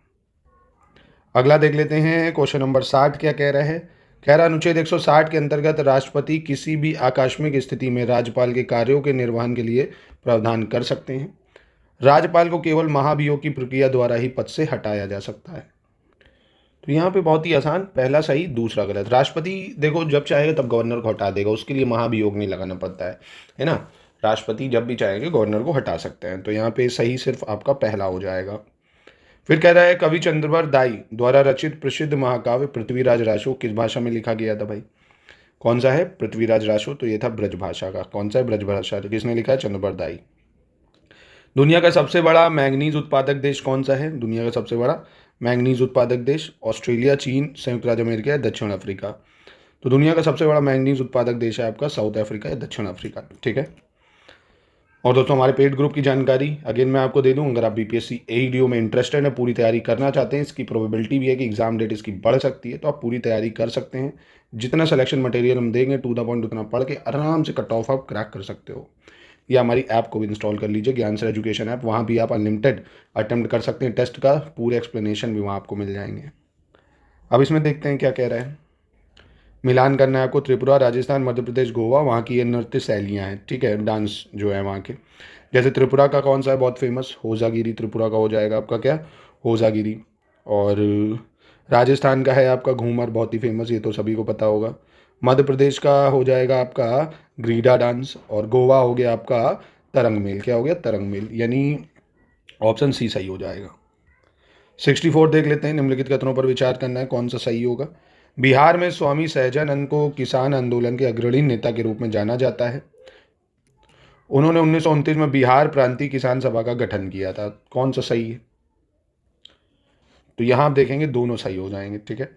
अगला देख लेते हैं क्वेश्चन नंबर 60 क्या कह रहा है। कह रहा अनुच्छेद 160 के अंतर्गत राष्ट्रपति किसी भी आकस्मिक स्थिति में राज्यपाल के कार्यों के निर्वहन के लिए प्रावधान कर सकते हैं। राज्यपाल को केवल महाभियोग की प्रक्रिया द्वारा ही पद से हटाया जा सकता है। तो यहाँ पे बहुत ही आसान, पहला सही दूसरा गलत। राष्ट्रपति देखो जब चाहेगा तब गवर्नर को हटा देगा, उसके लिए महाभियोग नहीं लगाना पड़ता है ना। राष्ट्रपति जब भी चाहेंगे गवर्नर को हटा सकते हैं। तो यहाँ पे सही सिर्फ आपका पहला हो जाएगा। फिर कह रहा है कवि चंद्रवर दाई द्वारा रचित प्रसिद्ध महाकाव्य पृथ्वीराज रासो किस भाषा में लिखा गया था भाई? कौन सा है पृथ्वीराज रासो? तो ये था ब्रज भाषा का। कौन सा है? ब्रज भाषा। किसने लिखा है? चंद्रवर दाई। दुनिया का सबसे बड़ा मैंगनीज उत्पादक देश कौन सा है? दुनिया का सबसे बड़ा मैंगनीज उत्पादक देश ऑस्ट्रेलिया, चीन, संयुक्त राज्य अमेरिका या दक्षिण अफ्रीका? तो दुनिया का सबसे बड़ा मैंगनीज उत्पादक देश है आपका साउथ अफ्रीका या दक्षिण अफ्रीका। ठीक है। और दोस्तों हमारे पेड ग्रुप की जानकारी अगेन मैं आपको दे दूं, अगर आप बीपीएससी एईडीओ में इंटरेस्टेड है, पूरी तैयारी करना चाहते हैं, इसकी प्रोबेबिलिटी भी है कि एग्जाम डेट इसकी बढ़ सकती है, तो आप पूरी तैयारी कर सकते हैं। जितना सिलेक्शन मटेरियल हम देंगे टू द पॉइंट उतना पढ़ के आराम से कट ऑफ आप क्रैक कर सकते हो। या हमारी ऐप को भी इंस्टॉल कर लीजिए, ज्ञान सर एजुकेशन ऐप, वहाँ भी आप अनलिमिटेड अटेम्प्ट कर सकते हैं टेस्ट का, पूरे एक्सप्लेनेशन भी वहाँ आपको मिल जाएंगे। अब इसमें देखते हैं क्या कह रहा है। मिलान करना है आपको त्रिपुरा, राजस्थान, मध्य प्रदेश, गोवा, वहाँ की ये नृत्य शैलियाँ हैं। ठीक है, डांस जो है वहाँ के, जैसे त्रिपुरा का कौन सा है बहुत फेमस? होजागिरी त्रिपुरा का हो जाएगा आपका क्या? होजागिरी। और राजस्थान का है आपका घूमर, बहुत ही फेमस, ये तो सभी को पता होगा। मध्य प्रदेश का हो जाएगा आपका ग्रीडा डांस। और गोवा हो गया आपका तरंग मेल। क्या हो गया? तरंग मेल, यानी ऑप्शन सी सही हो जाएगा। 64 देख लेते हैं। निम्नलिखित कथनों पर विचार करना है, कौन सा सही होगा। बिहार में स्वामी सहजानंद को किसान आंदोलन के अग्रणी नेता के रूप में जाना जाता है। उन्होंने 1929 में बिहार प्रांतीय किसान सभा का गठन किया था। कौन सा सही है? तो यहाँ आप देखेंगे दोनों सही हो जाएंगे। ठीक है।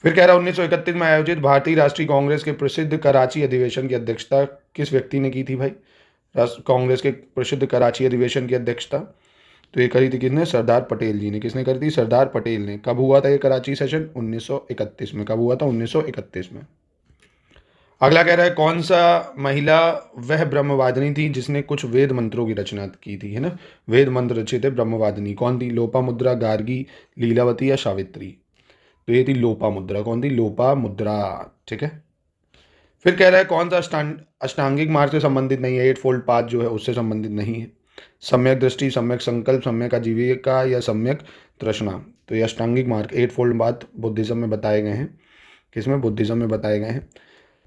फिर कह रहा 1931 में आयोजित भारतीय राष्ट्रीय कांग्रेस के प्रसिद्ध कराची अधिवेशन की अध्यक्षता किस व्यक्ति ने की थी भाई? कांग्रेस के प्रसिद्ध कराची अधिवेशन की अध्यक्षता तो ये करी थी किसने? सरदार पटेल जी ने। किसने करी थी? सरदार पटेल ने। कब हुआ था ये कराची सेशन? 1931 में। कब हुआ था? 1931 में। अगला कह रहा है कौन सा महिला वह ब्रह्मवादिनी थी जिसने कुछ वेद मंत्रों की रचना की थी, है ना। वेद मंत्र रचे थे ब्रह्मवादिनी। कौन थी? लोपामुद्रा, गार्गी, लीलावती या सावित्री? तो ये थी लोपामुद्रा। कौन थी? लोपामुद्रा। ठीक है। फिर कह रहा है कौन सा अष्टांगिक मार्ग से संबंधित नहीं है, 8 फोल्ड पाथ जो है उससे संबंधित नहीं है। सम्यक दृष्टि, सम्यक संकल्प, सम्यक आजीविका या सम्यक तृष्णा? तो ये अष्टांगिक मार्ग 8 फोल्ड पाथ बुद्धिज्म में बताए गए हैं। किसमें? बुद्धिज्म में बताए गए हैं।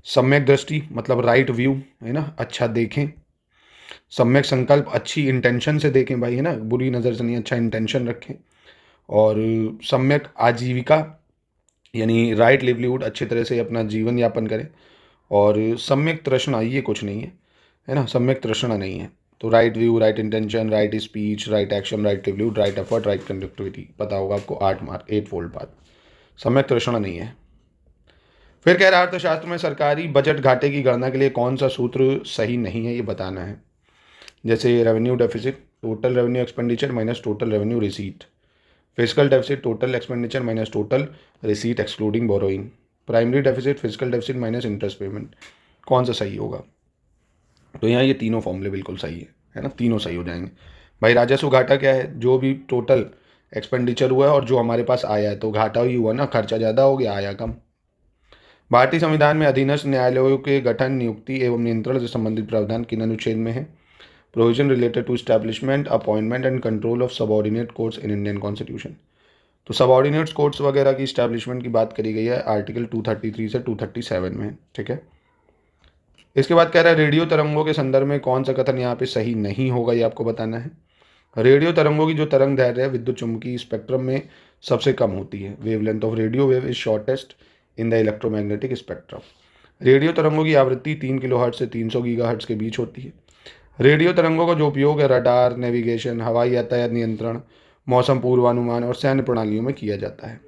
सम्यक दृष्टि मतलब राइट व्यू, है ना, अच्छा देखें। सम्यक संकल्प अच्छी इंटेंशन से देखें भाई, है ना, बुरी नज़र से नहीं, अच्छा इंटेंशन रखें। और सम्यक आजीविका यानी राइट लिवलीहुड, अच्छी तरह से अपना जीवन यापन करें। और सम्यक तृष्णा ये कुछ नहीं है ना, सम्यक तृष्णा नहीं है। तो right view, right intention, right speech, right action, right livelihood, right effort, right conductivity, पता होगा आपको। 8 मार्क, 8 फोल्ड पाथ। सम्यक तृष्णा नहीं है। फिर कह रहा अर्थशास्त्र में सरकारी बजट घाटे की गणना के लिए कौन सा सूत्र सही नहीं है, ये बताना है। जैसे revenue deficit, total revenue expenditure minus total revenue receipt. Physical deficit, total expenditure minus total receipt excluding borrowing. Primary deficit, physical deficit minus interest payment. कौन सा सही होगा? तो यहाँ ये तीनों फॉर्मूले बिल्कुल सही है ना, तीनों सही हो जाएंगे भाई। राजस्व घाटा क्या है? जो भी टोटल एक्सपेंडिचर हुआ है और जो हमारे पास आया है, तो घाटा ही हुआ ना, खर्चा ज़्यादा हो गया, आया कम। भारतीय संविधान में अधीनस्थ न्यायालयों के गठन, नियुक्ति एवं नियंत्रण से संबंधित प्रावधान किन अनुच्छेद में है? Provision related to establishment, appointment and control of subordinate courts in Indian constitution. तो सबऑर्डिनेट कोर्ट्स वगैरह की इस्टेब्लिशमेंट की बात करी गई है आर्टिकल 233 से 237 में। ठीक है। इसके बाद कह रहा है रेडियो तरंगों के संदर्भ में कौन सा कथन यहाँ पे सही नहीं होगा, ये आपको बताना है। रेडियो तरंगों की जो तरंग दैर्ध्य है विद्युत चुम्बकीय स्पेक्ट्रम में सबसे कम होती है। Wavelength of radio wave is shortest in the electromagnetic spectrum. Radio तरंगों की आवृत्ति 3 किलोहर्ट्ज से 300 गीगाहर्ट्ज के बीच होती है। रेडियो तरंगों का जो उपयोग है रडार, नेविगेशन, हवाई यातायात नियंत्रण, मौसम पूर्वानुमान और सैन्य प्रणालियों में किया जाता है।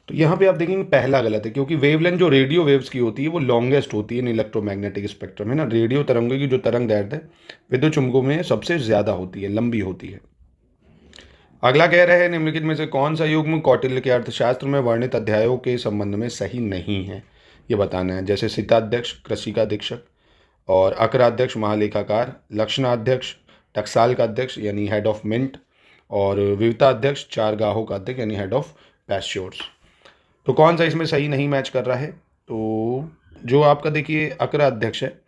तो यहाँ पे आप देखेंगे पहला गलत है, क्योंकि वेवलेंथ जो रेडियो वेव्स की होती है वो लॉन्गेस्ट होती है इन इलेक्ट्रोमैग्नेटिक स्पेक्ट्रम, है ना। रेडियो तरंगों की जो तरंग दैर्ध्य है विद्युत चुम्बकों में सबसे ज़्यादा होती है, लंबी होती है। अगला कह रहे हैं निम्नलिखित में से कौन सा युग्म कौटिल्य के अर्थशास्त्र में वर्णित अध्यायों के संबंध में सही नहीं है, ये बताना है। जैसे सिताध्यक्ष कृषि का अधीक्षक और अकराध्यक्ष महालेखाकार, लक्षणाध्यक्ष टकसाल का अध्यक्ष यानी हेड ऑफ मिंट और विविधताध्यक्ष चारगाहों का अध्यक्ष यानी हेड ऑफ पैश्योर्स। तो कौन सा इसमें सही नहीं मैच कर रहा है? तो जो आपका देखिए अकराध्यक्ष है,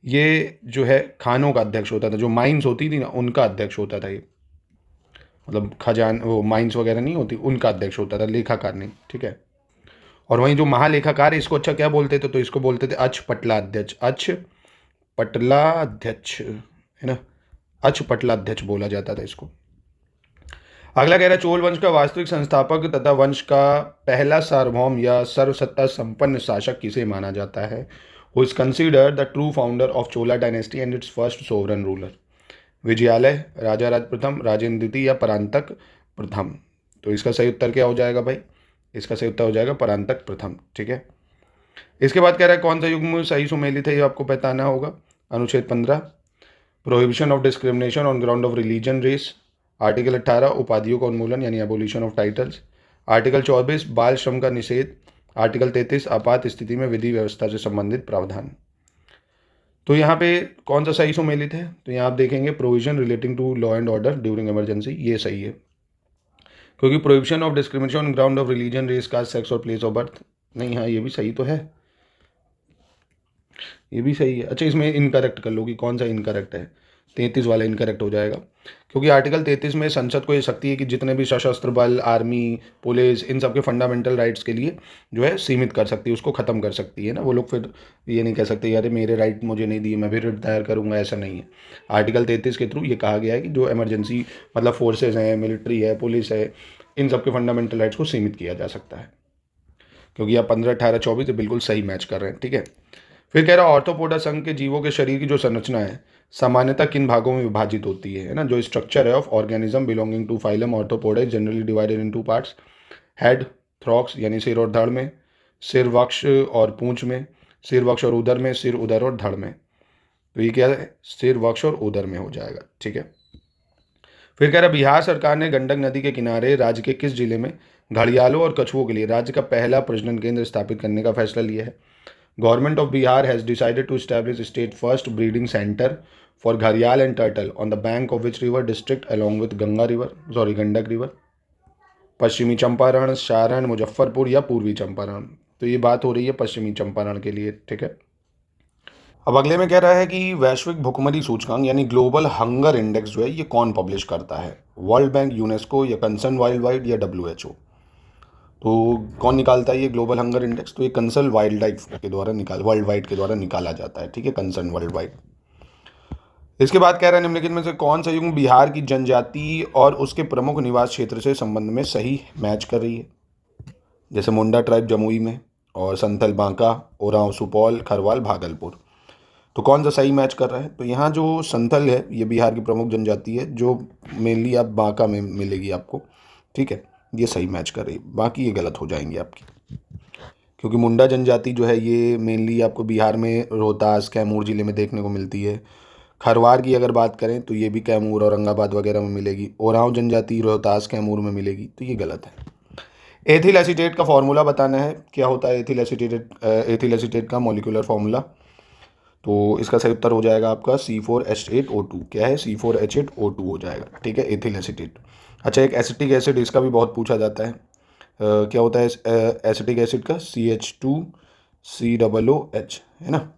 ये जो है खानों का अध्यक्ष होता था, जो माइंस होती थी ना उनका अध्यक्ष होता था ये, मतलब खजान वो माइंस वगैरह नहीं होती उनका अध्यक्ष होता था, लेखाकार नहीं, ठीक है। और वहीं जो महालेखाकार है इसको अच्छा क्या बोलते थे? तो इसको बोलते थे अच पटलाध्यक्ष, अच पटलाध्यक्ष, है ना, अच पटलाध्यक्ष बोला जाता था इसको। अगला कह रहा है चोल वंश का वास्तविक संस्थापक तथा वंश का पहला सार्वभौम या सर्वसत्ता संपन्न शासक किसे माना जाता है? Who is considered the true founder of Chola dynasty and its first sovereign ruler? Vijayalaya, Raja Raj प्रथम, राजेंद्र द्वितीय या परांतक प्रथम? तो इसका सही उत्तर क्या हो जाएगा भाई? इसका सही उत्तर हो जाएगा परांतक प्रथम, ठीक है। इसके बाद कह रहा है कौन सा युग्म सही सुमेलित है, ये आपको पहचानना होगा। अनुच्छेद 15 prohibition of discrimination on ground of religion race. Article 18 उपाधियों का उन्मूलन यानी एबोलिशन ऑफ टाइटल्स। आर्टिकल 24 बाल श्रम का निषेध। आर्टिकल 33 आपात स्थिति में विधि व्यवस्था से संबंधित प्रावधान। तो यहाँ पे कौन सा सही सुमेलित है? तो यहाँ आप देखेंगे provision relating to law and order during emergency, ये सही है, क्योंकि prohibition of discrimination on ground of religion race caste sex और प्लेस ऑफ बर्थ नहीं, हाँ ये भी सही तो है, ये भी सही है। अच्छा इसमें इनकरेक्ट कर लो कि कौन सा इनकरेक्ट है, 33 वाला इनकरेक्ट हो जाएगा, क्योंकि आर्टिकल 33 में संसद को ये शक्ति है कि जितने भी सशस्त्र बल, आर्मी, पुलिस, इन सब के फंडामेंटल राइट्स के लिए जो है सीमित कर सकती है, उसको ख़त्म कर सकती है ना। वो लोग फिर ये नहीं कह सकते यार मेरे राइट मुझे नहीं दिए मैं भी रिट दायर करूँगा, ऐसा नहीं है। आर्टिकल 33 के थ्रू ये कहा गया है कि जो इमरजेंसी मतलब फोर्सेज हैं, मिलिट्री है, पुलिस है, इन सब के फंडामेंटल राइट्स को सीमित किया जा सकता है, क्योंकि आप 15, 18, 24 बिल्कुल सही मैच कर रहे हैं, ठीक है। फिर कह रहा है ऑर्थोपोडा संघ के जीवों के शरीर की जो संरचना है सामान्यतः किन भागों में विभाजित होती है ना। जो स्ट्रक्चर है of organism belonging to phylum arthropoda is generally divided in 2 parts. Head, thorax यानी सिर और धड़ में, सिर, वक्ष और पूंछ में, सिर, वक्ष और उदर में, सिर, उदर और धड़ में। तो ये क्या है? सिर, वक्ष और उदर में हो जाएगा, ठीक है। फिर कह रहा है बिहार सरकार ने गंडक नदी के किनारे राज्य के किस जिले में घड़ियालों और कछुओं के लिए राज्य का पहला प्रजनन केंद्र स्थापित करने का फैसला लिया है? Government of Bihar has decided to establish state first breeding center for gharial and turtle on the bank of which river district along with Gandak river? पश्चिमी चंपारण, सारण, मुजफ्फरपुर या पूर्वी चंपारण? तो ये बात हो रही है पश्चिमी चंपारण के लिए, ठीक है। अब अगले में कह रहा है कि वैश्विक भुखमरी सूचकांक यानी ग्लोबल हंगर इंडेक्स जो है ये कौन पब्लिश करता है? वर्ल्ड बैंक, यूनेस्को या कंसर्न वाइल्ड वाइड या WHO? तो कौन निकालता है ये ग्लोबल हंगर इंडेक्स? तो ये कंसर्न वाइल्ड लाइफ के द्वारा वर्ल्ड वाइड के द्वारा निकाला जाता है, ठीक है, कंसर्न वर्ल्ड वाइड। इसके बाद कह रहा है निम्नलिखित में से कौन सा युग्म बिहार की जनजाति और उसके प्रमुख निवास क्षेत्र से संबंध में सही मैच कर रही है? जैसे मुंडा ट्राइब जमुई में, और संथल बांका, ओरांव सुपौल, खरवाल भागलपुर। तो कौन सा सही मैच कर रहा है? तो यहाँ जो संथल है ये बिहार की प्रमुख जनजाति है, जो मेनली आप बांका में मिलेगी आपको, ठीक है, ये सही मैच कर रही है। बाकी ये गलत हो जाएंगी आपकी, क्योंकि मुंडा जनजाति जो है ये मेनली आपको बिहार में रोहतास, कैमूर ज़िले में देखने को मिलती है। खरवार की अगर बात करें तो ये भी कैमूर, औरंगाबाद वगैरह में मिलेगी। ओरांव जनजाति रोहतास, कैमूर में मिलेगी, तो ये गलत है। एथिल एसीटेट का फॉर्मूला बताना है, क्या होता है एथिल एसीटेट का मॉलिक्यूलर फार्मूला? तो इसका सही उत्तर हो जाएगा आपका C4H8O2। क्या है? C4H8O2 हो जाएगा, ठीक है, एथिल एसीटेट। अच्छा एक एसिटिक एसिड, इसका भी बहुत पूछा जाता है, क्या होता है एसिटिक एसिड का? CH2COOH, है ना।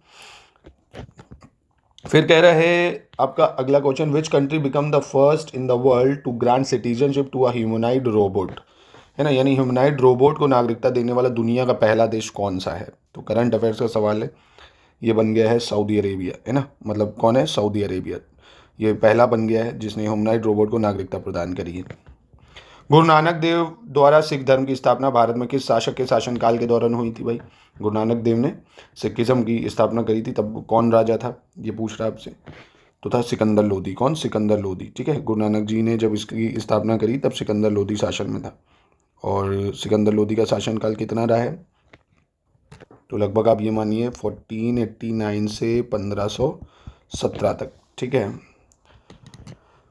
फिर कह रहा है आपका अगला question, which country become the first in the world to grant citizenship to a humanoid robot, है ना, यानी ह्यूमनाइड रोबोट को नागरिकता देने वाला दुनिया का पहला देश कौन सा है? तो करंट अफेयर्स का सवाल है, ये बन गया है सऊदी अरेबिया, है ना, मतलब कौन है? Saudi Arabia. ये पहला बन गया है जिसने ह्यूमनॉइड रोबोट को नागरिकता प्रदान करी है। गुरु नानक देव द्वारा सिख धर्म की स्थापना भारत में किस शासक के शासनकाल के दौरान हुई थी भाई? गुरु नानक देव ने सिखिज्म की स्थापना करी थी, तब कौन राजा था ये पूछ रहा है आपसे, तो था सिकंदर लोदी। कौन? सिकंदर लोदी। ठीक है, गुरु नानक जी ने जब इसकी स्थापना करी तब सिकंदर लोदी शासन में था। और सिकंदर लोदी का शासनकाल कितना रहा है? तो लगभग आप ये मानिए 1489 से 1517 तक। ठीक है,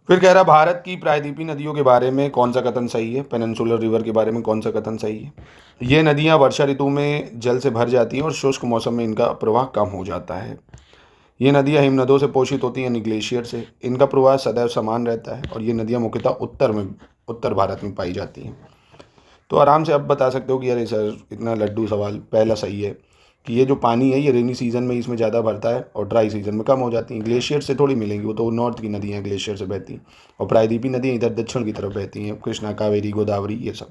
फिर कह रहा भारत की प्रायद्वीपीय नदियों के बारे में कौन सा कथन सही है? पेनिनसुलर रिवर के बारे में कौन सा कथन सही है? ये नदियाँ वर्षा ऋतु में जल से भर जाती हैं और शुष्क मौसम में इनका प्रवाह कम हो जाता है। ये नदियाँ हिमनदों से पोषित होती हैं यानी ग्लेशियर से। इनका प्रवाह सदैव समान रहता है और ये नदियाँ मुख्यतः उत्तर भारत में पाई जाती हैं। तो आराम से आप बता सकते हो कि अरे सर इतना लड्डू सवाल, पहला सही है कि ये जो पानी है ये रेनी सीजन में इसमें ज़्यादा भरता है और ड्राई सीजन में कम हो जाती हैं। ग्लेशियर से थोड़ी मिलेंगी, वो तो नॉर्थ की नदियाँ हैं, ग्लेशियर से बहती हैं। और प्रायद्वीपीय नदियाँ इधर दक्षिण की तरफ बहती हैं, कृष्णा, कावेरी, गोदावरी, ये सब।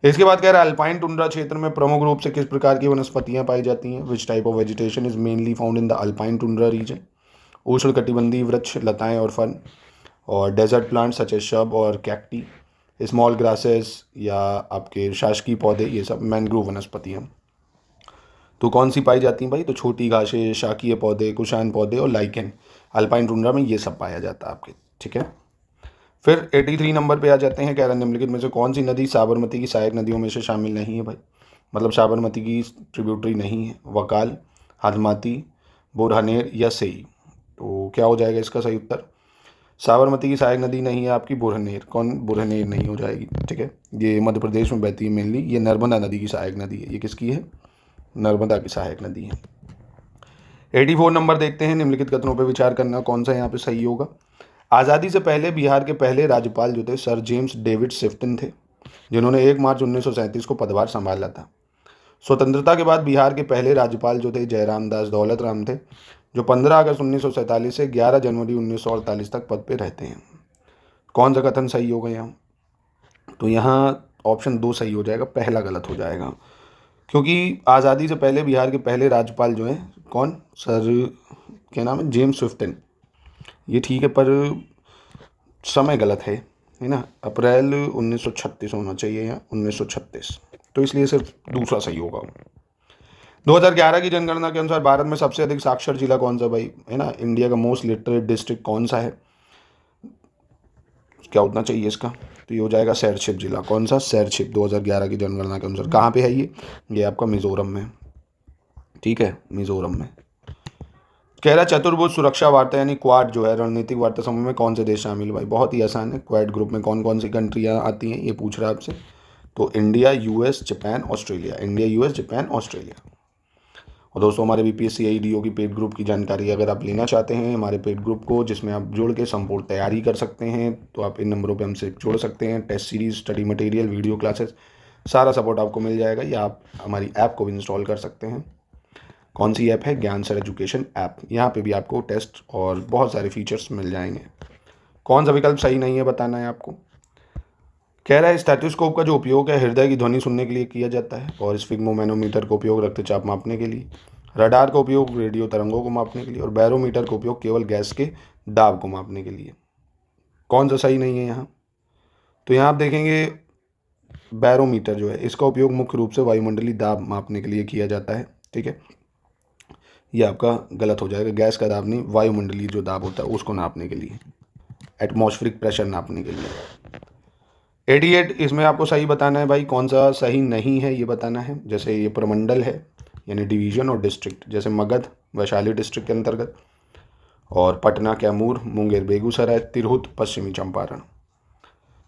इसके बाद कह रहा है अल्पाइन टुंड्रा क्षेत्र में प्रमुख रूप से किस प्रकार की वनस्पतियाँ पाई जाती हैं? Which type of vegetation is mainly found in the alpine tundra region? उष्णकटिबंधीय वृक्ष, लताएँ और फल, और डेजर्ट प्लांट सच एज शब और कैक्टी, स्मॉल ग्रासेस या आपके शासकीय पौधे, ये सब मैंग्रोव वनस्पतियाँ। तो कौन सी पाई जाती हैं भाई? तो छोटी घासें, शाकीय पौधे, कुशान पौधे और लाइकेन, अल्पाइन टुंड्रा में ये सब पाया जाता है आपके। ठीक है, फिर 83 नंबर पे आ जाते हैं। कह रहा निम्नलिखित में से कौन सी नदी साबरमती की सहायक नदियों में से शामिल नहीं है भाई? मतलब साबरमती की ट्रिब्यूटरी नहीं है। वकाल, हदमाती, बुरहानेर या सेई। तो क्या हो जाएगा इसका सही उत्तर? साबरमती की सहायक नदी नहीं है आपकी बुरहानेर। कौन? बुरहानेर नहीं हो जाएगी। ठीक है, ये मध्य प्रदेश में बहती है मेनली। ये नर्मदा नदी की सहायक नदी है। ये किसकी है? नर्मदा की सहायक नदी है। 84 नंबर देखते हैं, निम्नलिखित कथनों पर विचार करना कौन सा यहाँ पे सही होगा। आज़ादी से पहले बिहार के पहले राज्यपाल जो थे सर जेम्स डेविड सिफ्टन थे, जिन्होंने 1 मार्च 1937 को पदभार संभाला था। स्वतंत्रता के बाद बिहार के पहले राज्यपाल जो थे जयराम दास दौलत राम थे, जो 15 अगस्त 1947 से 11 जनवरी 1948 तक पद पे रहते हैं। कौन सा कथन सही होगा यहाँ? तो यहाँ ऑप्शन 2 सही हो जाएगा, पहला गलत हो जाएगा, क्योंकि आज़ादी से पहले बिहार के पहले राज्यपाल जो हैं कौन? सर क्या नाम है? जेम्स स्विफ्टन। ये ठीक है पर समय गलत है ना? अप्रैल 1936 होना चाहिए या 1936, तो इसलिए सिर्फ दूसरा सही होगा। 2011 की जनगणना के अनुसार भारत में सबसे अधिक साक्षर जिला कौन सा भाई? है ना, इंडिया का मोस्ट लिटरेट डिस्ट्रिक्ट कौन सा है? क्या होना चाहिए इसका? तो ये हो जाएगा शेरशिप जिला। कौन सा? शेरशिप। 2011 की जनगणना के अनुसार कहाँ पे है ये आपका मिजोरम में। ठीक है, मिजोरम में। कह रहा चतुर्भुज सुरक्षा वार्ता यानी क्वाड जो है रणनीतिक वार्ता समूह में कौन से देश शामिल? भाई बहुत ही आसान है, क्वाड ग्रुप में कौन कौन सी कंट्रियाँ आती हैं ये पूछ रहा है आपसे। तो India, US, Japan, Australia. India, US, Japan, Australia. और दोस्तों हमारे बीपीएससी एईडीओ की पेड ग्रुप की जानकारी अगर आप लेना चाहते हैं हमारे पेड ग्रुप को, जिसमें आप जुड़ के संपूर्ण तैयारी कर सकते हैं, तो आप इन नंबरों पे हमसे जुड़ सकते हैं। Test series, study material, video classes, सारा सपोर्ट आपको मिल जाएगा। या आप हमारी ऐप को भी इंस्टॉल कर सकते हैं। कौन सी ऐप है? ज्ञान सर एजुकेशन ऐप। यहाँ पे भी आपको टेस्ट और बहुत सारे फीचर्स मिल जाएंगे। कौन सा विकल्प सही नहीं है बताना है आपको। कह रहा है स्टेथोस्कोप का जो उपयोग है हृदय की ध्वनि सुनने के लिए किया जाता है, और स्फिग्मोमैनोमीटर का उपयोग रक्तचाप मापने के लिए, रडार का उपयोग रेडियो तरंगों को मापने के लिए, और बैरोमीटर का उपयोग केवल गैस के दाब को मापने के लिए। कौन सा सही नहीं है यहाँ? तो यहाँ आप देखेंगे बैरोमीटर जो है इसका उपयोग मुख्य रूप से वायुमंडलीय दाब मापने के लिए किया जाता है। ठीक है, ये आपका गलत हो जाएगा। गैस का दाब नहीं, वायुमंडलीय जो दाब होता है उसको नापने के लिए, एटमॉस्फेरिक प्रेशर नापने के लिए। 88 इसमें आपको सही बताना है भाई, कौन सा सही नहीं है ये बताना है। जैसे ये प्रमंडल है यानी डिवीजन, और डिस्ट्रिक्ट जैसे मगध वैशाली डिस्ट्रिक्ट के अंतर्गत, और पटना, कैमूर, मुंगेर, बेगूसराय, तिरहुत, पश्चिमी चंपारण।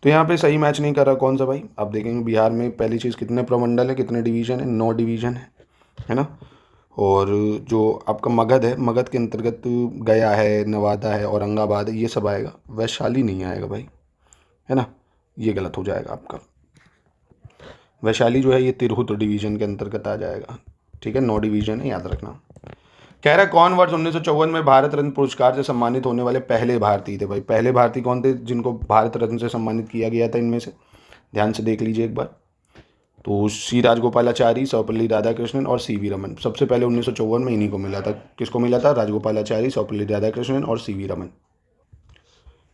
तो यहाँ पे सही मैच नहीं कर रहा। कौन सा भाई? आप देखेंगे बिहार में पहली चीज़ कितने प्रमंडल है, कितने डिवीजन है? 9 डिवीजन है ना। और जो आपका मगध है, मगध के अंतर्गत गया है, नवादा है, औरंगाबाद है, ये सब आएगा। वैशाली नहीं आएगा भाई, है ना, ये गलत हो जाएगा आपका। वैशाली जो है ये तिरहुत डिवीजन के अंतर्गत आ जाएगा। ठीक है, 9 डिवीजन है, याद रखना। कह रहा है कौन वर्ष 1954 में भारत रत्न पुरस्कार से सम्मानित होने वाले पहले भारतीय थे? भाई पहले भारतीय कौन थे जिनको भारत रत्न से सम्मानित किया गया था? इनमें से ध्यान से देख लीजिए एक बार। तो सी राजगोपालाचारी, सर्वपल्ली राधाकृष्णन और सी.वी. रमन। सबसे पहले 1954 में इन्हीं को मिला था। किसको मिला था? राजगोपालाचारी, सर्वपल्ली राधाकृष्णन और सी.वी. रमन।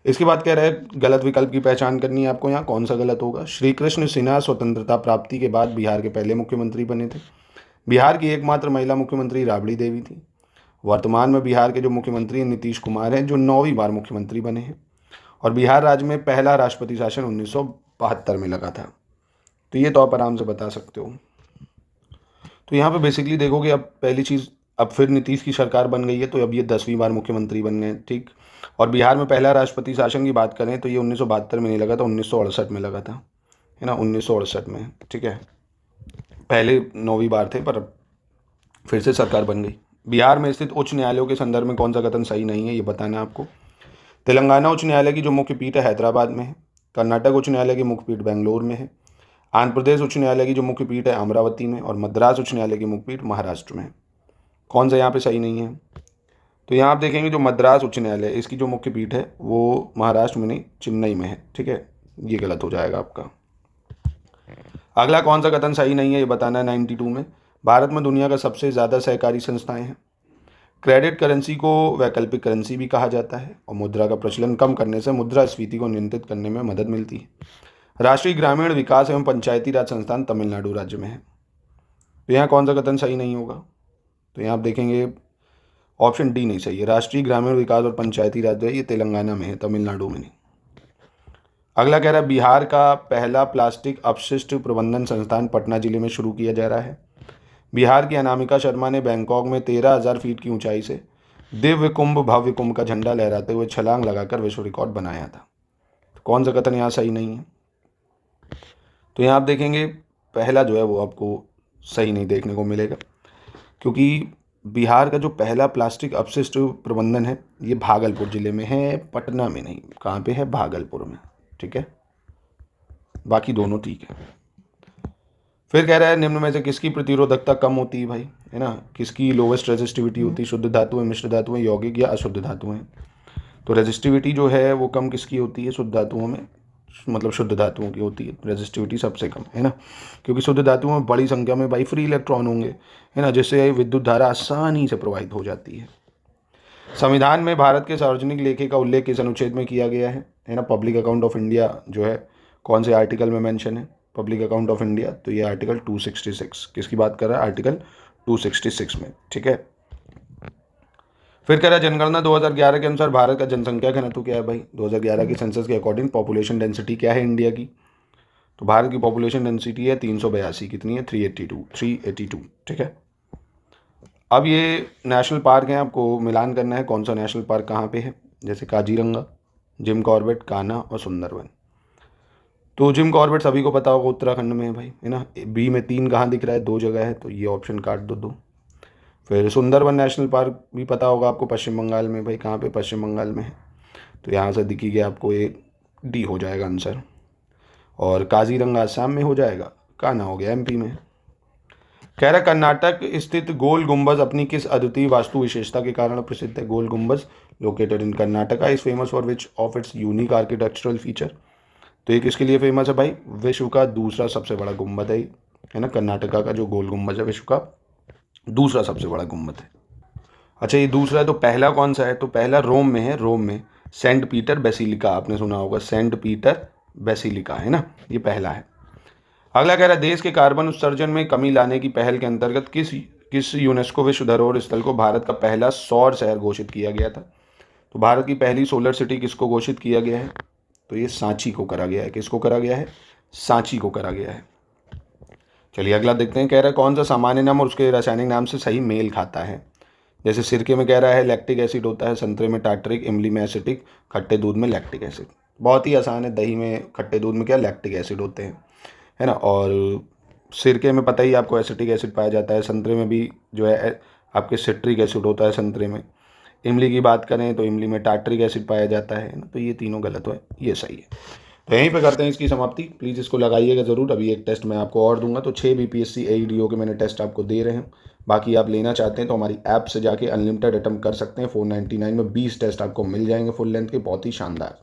इसके बाद कह रहा है गलत विकल्प की पहचान करनी है आपको। यहाँ कौन सा गलत होगा? श्री कृष्ण सिन्हा स्वतंत्रता प्राप्ति के बाद बिहार के पहले मुख्यमंत्री बने थे। बिहार की एकमात्र महिला मुख्यमंत्री राबड़ी देवी थी। वर्तमान में बिहार के जो मुख्यमंत्री नीतीश कुमार हैं, जो 9वीं बार मुख्यमंत्री बने हैं। और बिहार राज्य में पहला राष्ट्रपति शासन 1972 में लगा था। तो ये तो आप आराम से बता सकते हो। तो यहाँ पे बेसिकली देखोगे, अब पहली चीज़, अब फिर नीतीश की सरकार बन गई है, तो अब ये 10वीं बार मुख्यमंत्री बन गए, ठीक। और बिहार में पहला राष्ट्रपति शासन की बात करें तो ये 1972 में नहीं लगा था, 1968 में लगा था, है ना, 1968 में, ठीक है। पहले 9वीं बार थे, पर फिर से सरकार बन गई। बिहार में स्थित उच्च न्यायालयों के संदर्भ में कौन सा कथन सही नहीं है, ये बताना है आपको। तेलंगाना उच्च न्यायालय की जो मुख्य पीठ है हैदराबाद में है। कर्नाटक उच्च न्यायालय की मुख्य पीठ बेंगलोर में है। आंध्र प्रदेश उच्च न्यायालय की जो मुख्य पीठ है अमरावती में। और मद्रास उच्च न्यायालय की मुख्य पीठ महाराष्ट्र में है। कौन सा यहाँ पे सही नहीं है? तो यहाँ आप देखेंगे जो मद्रास उच्च न्यायालय, इसकी जो मुख्य पीठ है वो महाराष्ट्र में नहीं, चेन्नई में है, ठीक है। ये गलत हो जाएगा आपका। अगला कौन सा कथन सही नहीं है, ये बताना है 92 में। भारत में दुनिया का सबसे ज़्यादा सहकारी संस्थाएं हैं। क्रेडिट करेंसी को वैकल्पिक करेंसी भी कहा जाता है। और मुद्रा का प्रचलन कम करने से मुद्रास्फीति को नियंत्रित करने में मदद मिलती है। राष्ट्रीय ग्रामीण विकास एवं पंचायती राज संस्थान तमिलनाडु राज्य में है। तो यहाँ कौन सा कथन सही नहीं होगा? तो यहाँ आप देखेंगे ऑप्शन डी नहीं सही है। राष्ट्रीय ग्रामीण विकास और पंचायती राज है, ये तेलंगाना में है, तमिलनाडु में नहीं। अगला कह रहा है बिहार का पहला प्लास्टिक अपशिष्ट प्रबंधन संस्थान पटना जिले में शुरू किया जा रहा है। बिहार की अनामिका शर्मा ने बैंकॉक में 13,000 फीट की ऊंचाई से दिव्य कुंभ भव्य कुंभ का झंडा लहराते हुए छलांग लगाकर विश्व रिकॉर्ड बनाया था। तो कौन सा कथन यहाँ सही नहीं है? तो यहाँ आप देखेंगे पहला जो है वो आपको सही नहीं देखने को मिलेगा, क्योंकि बिहार का जो पहला प्लास्टिक अपशिष्ट प्रबंधन है ये भागलपुर जिले में है, पटना में नहीं। कहाँ पे है? भागलपुर में, ठीक है। बाकी दोनों ठीक है। फिर कह रहा है निम्न में से किसकी प्रतिरोधकता कम होती है भाई, है ना, किसकी लोवेस्ट रेजिस्टिविटी होती है? शुद्ध धातुएं, मिश्र धातुएं, यौगिक या अशुद्ध धातुएं। तो रेजिस्टिविटी जो है वो कम किसकी होती है? शुद्ध धातुओं में, मतलब शुद्ध धातुओं की होती है रेजिस्टिविटी सबसे कम, है ना, क्योंकि शुद्ध धातुओं में बड़ी संख्या में भाई फ्री इलेक्ट्रॉन होंगे, है ना, जिससे विद्युत धारा आसानी से प्रवाहित हो जाती है। संविधान में भारत के सार्वजनिक लेखे का उल्लेख किस अनुच्छेद में किया गया है ना? पब्लिक अकाउंट ऑफ इंडिया जो है कौन से आर्टिकल में मेंशन है? पब्लिक अकाउंट ऑफ इंडिया, तो ये आर्टिकल 266। किसकी बात कर रहा है? आर्टिकल 266 में, ठीक है। फिर कह रहा है जनगणना 2011 के अनुसार भारत का जनसंख्या घनत्व क्या है भाई? 2011 के सेंसस के अकॉर्डिंग पॉपुलेशन डेंसिटी क्या है इंडिया की? तो भारत की पॉपुलेशन डेंसिटी है 382। कितनी है? 382, ठीक है। अब ये नेशनल पार्क हैं, आपको मिलान करना है कौन सा नेशनल पार्क कहाँ पे है। जैसे काजीरंगा, जिम कॉर्बेट, कान्हा और सुंदरवन। तो जिम कॉर्बेट सभी को पता होगा उत्तराखंड में है भाई, है ना। बी में 3 कहाँ दिख रहा है? 2 जगह है, तो ये ऑप्शन काट दो। फिर सुंदरवन नेशनल पार्क भी पता होगा आपको, पश्चिम बंगाल में भाई। कहाँ पे? पश्चिम बंगाल में है, तो यहाँ से दिखी गया आपको, ये डी हो जाएगा आंसर। और काजीरंगा असम में हो जाएगा, कान्हा हो गया एमपी में। कह रहा कर्नाटक स्थित गोल गुंबज अपनी किस अद्वितीय वास्तु विशेषता के कारण प्रसिद्ध है? गोल गुंबज located in Karnataka is famous for which of its unique architectural feature. तो ये किसके लिए फेमस है भाई? विश्व का दूसरा सबसे बड़ा गुंबद है ना, कर्नाटका का जो गोल गुंबज है विश्व का दूसरा सबसे बड़ा गुंबद है। अच्छा, ये दूसरा है, तो पहला कौन सा है? तो पहला रोम में है, रोम में सेंट पीटर बेसिलिका, आपने सुना होगा, सेंट पीटर बेसिलिका, है ना, ये पहला है। अगला कह रहा है देश के कार्बन उत्सर्जन में कमी लाने की पहल के अंतर्गत किस यूनेस्को विश्व धरोहर स्थल को भारत का पहला सौर शहर घोषित किया गया था? तो भारत की पहली सोलर सिटी किसको घोषित किया गया है? तो ये सांची को करा गया है। किसको करा गया है? सांची को करा गया है। चलिए अगला देखते हैं। कह रहा है कौन सा सामान्य नाम और उसके रासायनिक नाम से सही मेल खाता है? जैसे सिरके में कह रहा है लैक्टिक एसिड होता है, संतरे में टार्टरिक, इमली में एसिटिक, खट्टे दूध में लैक्टिक एसिड। बहुत ही आसान है, दही में, खट्टे दूध में क्या लैक्टिक एसिड होते हैं, है ना। और सिरके में पता ही आपको एसिटिक एसिड पाया जाता है। संतरे में भी जो है आपके सिट्रिक एसिड होता है संतरे में। इमली की बात करें तो इमली में टार्टरिक एसिड पाया जाता है ना। तो ये तीनों गलत है, ये सही है। तो यहीं पे करते हैं इसकी समाप्ति। प्लीज़ इसको लगाइएगा ज़रूर। अभी एक टेस्ट मैं आपको और दूंगा। तो 6 BPSC AEDO के मैंने टेस्ट आपको दे रहे हैं। बाकी आप लेना चाहते हैं तो हमारी ऐप से जाके अनलिमिटेड अटेम्प्ट कर सकते हैं। 499 में 20 टेस्ट आपको मिल जाएंगे फुल लेंथ के, बहुत ही शानदार।